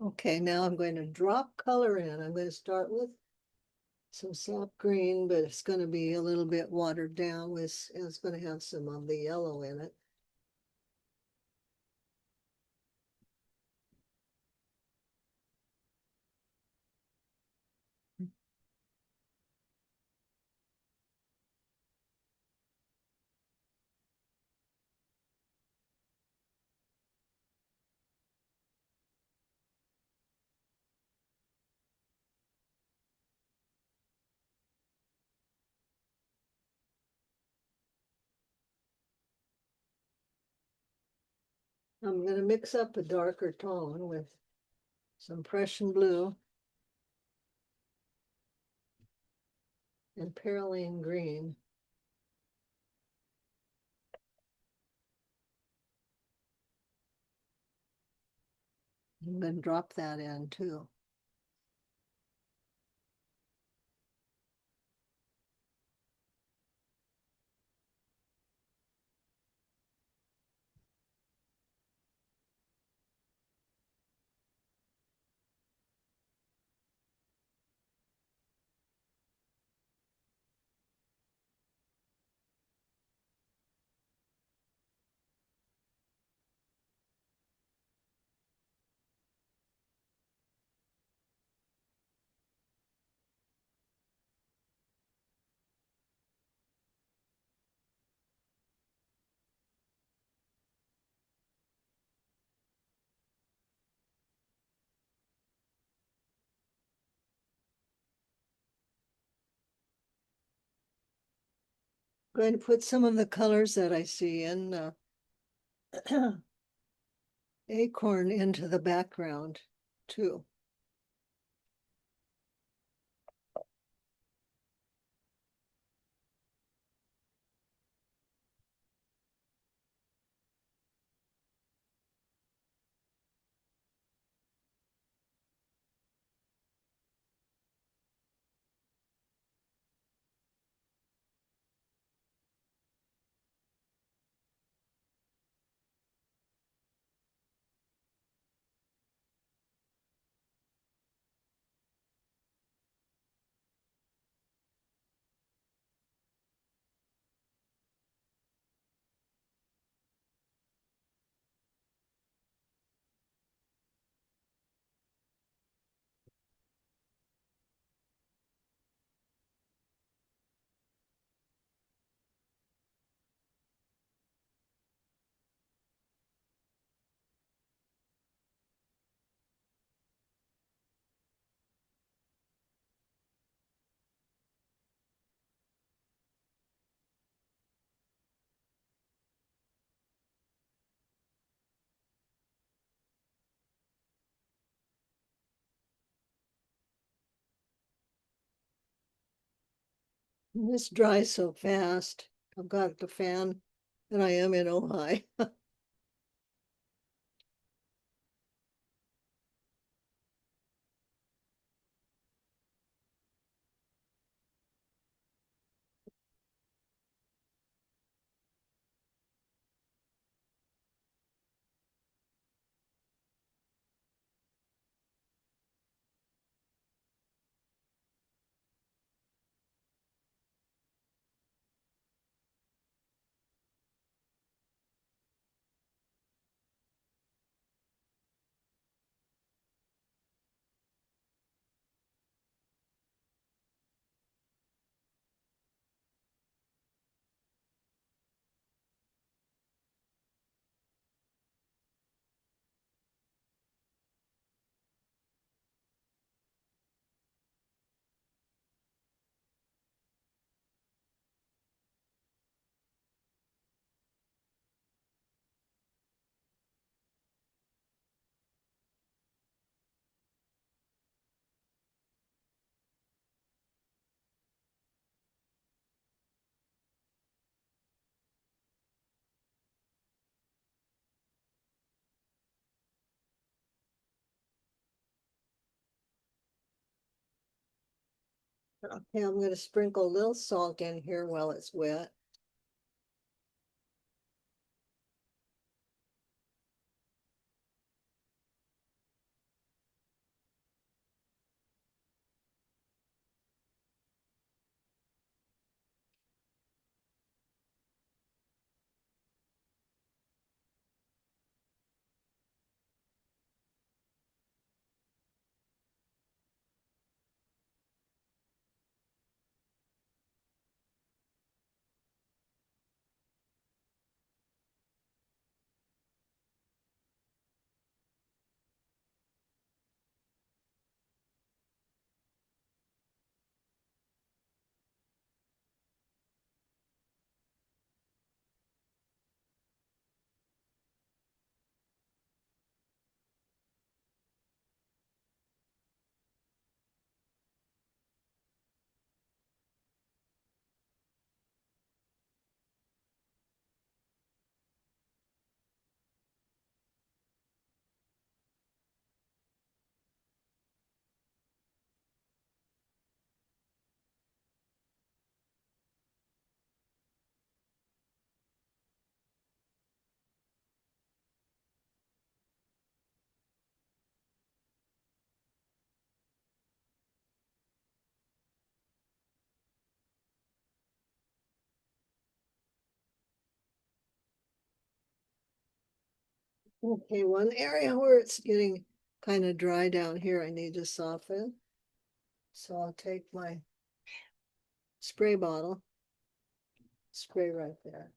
Okay, now I'm going to drop color in. I'm going to start with some sap green, but it's going to be a little bit watered down with, and it's going to have some of the yellow in it. I'm going to mix up a darker tone with some Prussian blue and Perylene green. I'm going to drop that in too. going to put some of the colors that I see in acorn into the background too. This dries so fast. I've got the fan and I am in Ojai. Okay, I'm going to sprinkle a little salt in here while it's wet. Okay, one area where it's getting kind of dry down here, I need to soften. So I'll take my spray bottle, spray right there.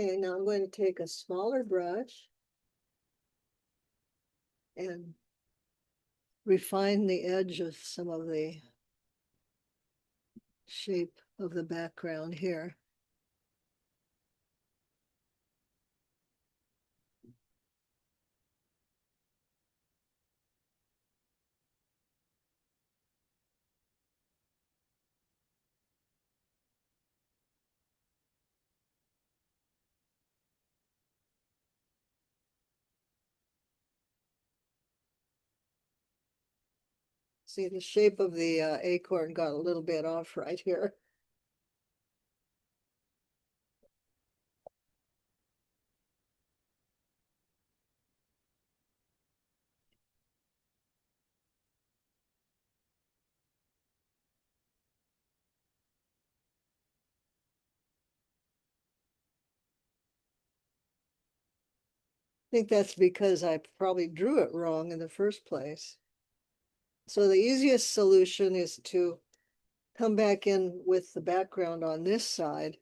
Okay, now I'm going to take a smaller brush and refine the edge of some of the shape of the background here. See, the shape of the acorn got a little bit off right here. I think that's because I probably drew it wrong in the first place. So the easiest solution is to come back in with the background on this side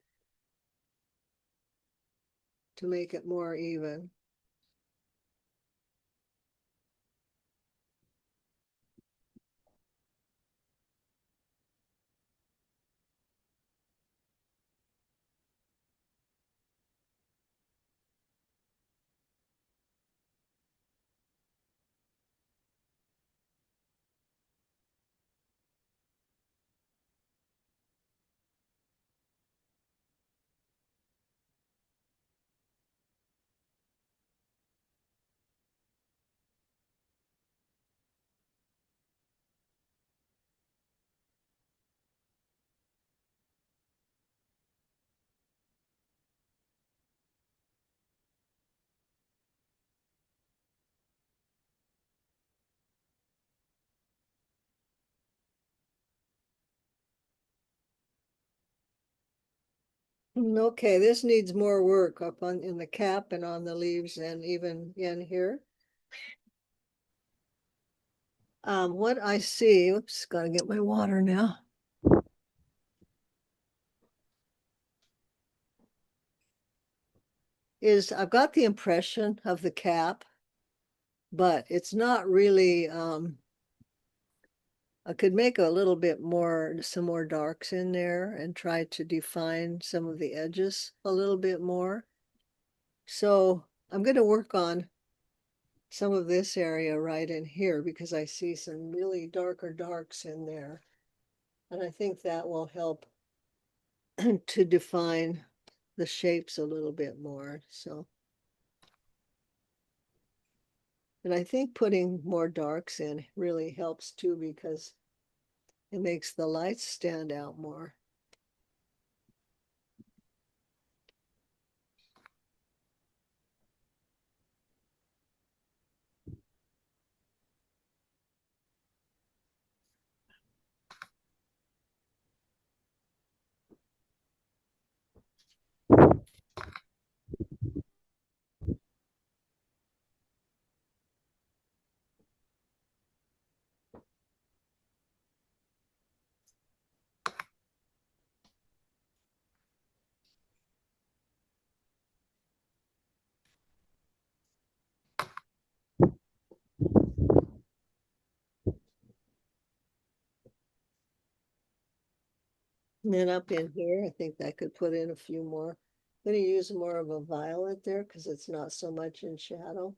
to make it more even. Okay, this needs more work up on in the cap and on the leaves and even in here. What I see, oops, gotta get my water now. Is I've got the impression of the cap, but it's not really, I could make a little bit more, some more darks in there and try to define some of the edges a little bit more. So I'm going to work on some of this area right in here because I see some really darker darks in there. And I think that will help to define the shapes a little bit more. So, and I think putting more darks in really helps too because it makes the lights stand out more. And then up in here, I think I could put in a few more. I'm going to use more of a violet there because it's not so much in shadow.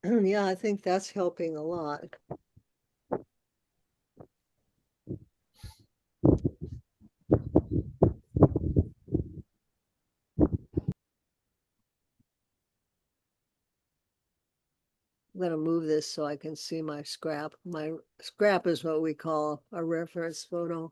Yeah, I think that's helping a lot. I'm gonna move this so I can see my scrap. My scrap is what we call a reference photo.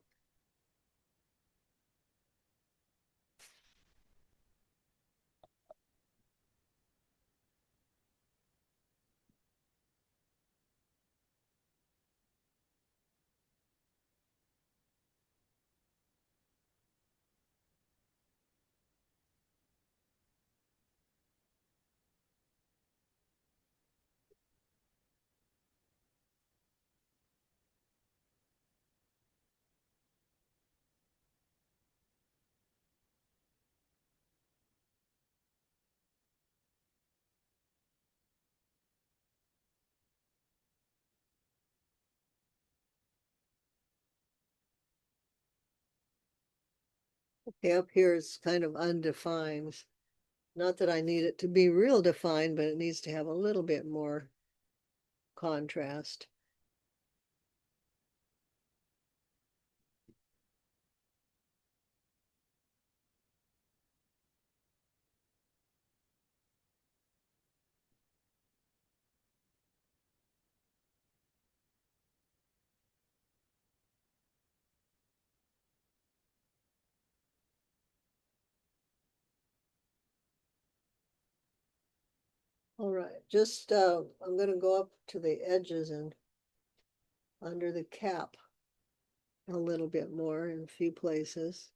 Okay, up here is kind of undefined. Not that I need it to be real defined, but it needs to have a little bit more contrast. All right, just I'm gonna go up to the edges and under the cap a little bit more in a few places.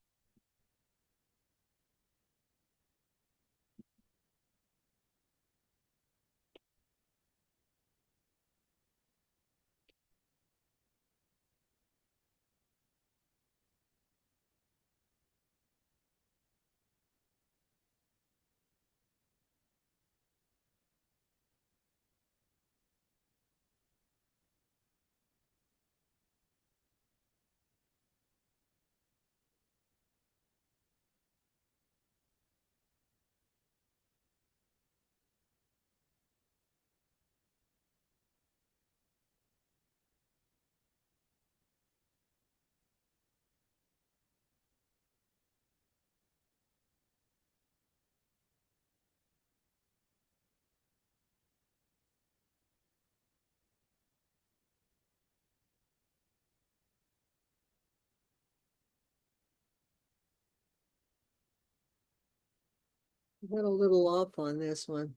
Got a little off on this one.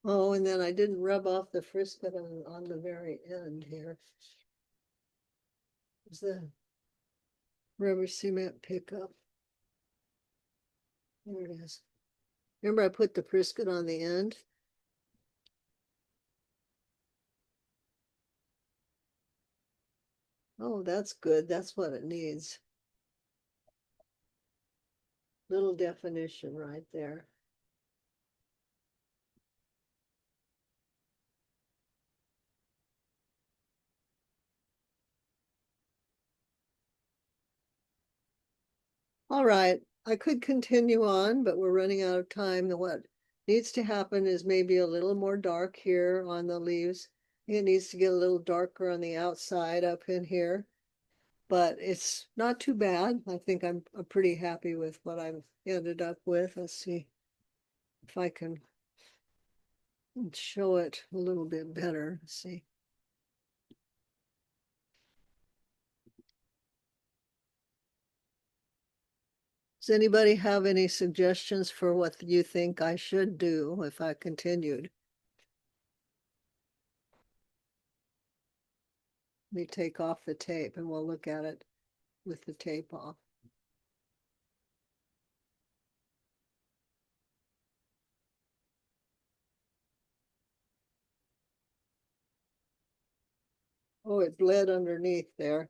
Oh, and then I didn't rub off the Frisket on the very end here. Is the rubber cement pickup. There it is. Remember I put the Frisket on the end? Oh, that's good. That's what it needs. Little definition right there. All right, I could continue on, but we're running out of time. What needs to happen is maybe a little more dark here on the leaves. It needs to get a little darker on the outside up in here, but it's not too bad. I think I'm pretty happy with what I've ended up with. Let's see if I can show it a little bit better. Let's see. Does anybody have any suggestions for what you think I should do if I continued? Let me take off the tape and we'll look at it with the tape off. Oh, it bled underneath there.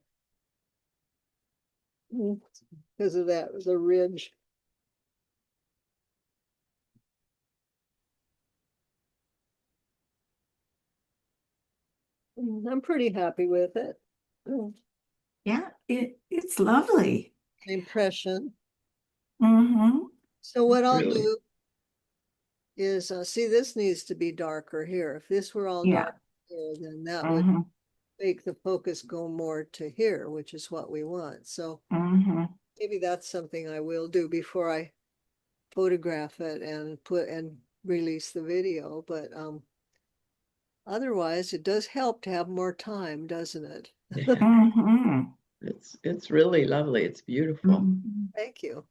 because of that, the ridge. I'm pretty happy with it. Yeah, it's lovely. Impression. Mm-hmm. So what I'll Really. do is, see, this needs to be darker here. If this were all Yeah. dark here, then that would Mm-hmm. make the focus go more to here, which is what we want. So Mm-hmm. maybe that's something I will do before I photograph it and release the video. But otherwise, it does help to have more time, doesn't it? Mm-hmm. It's really lovely. It's beautiful. Mm-hmm. Thank you.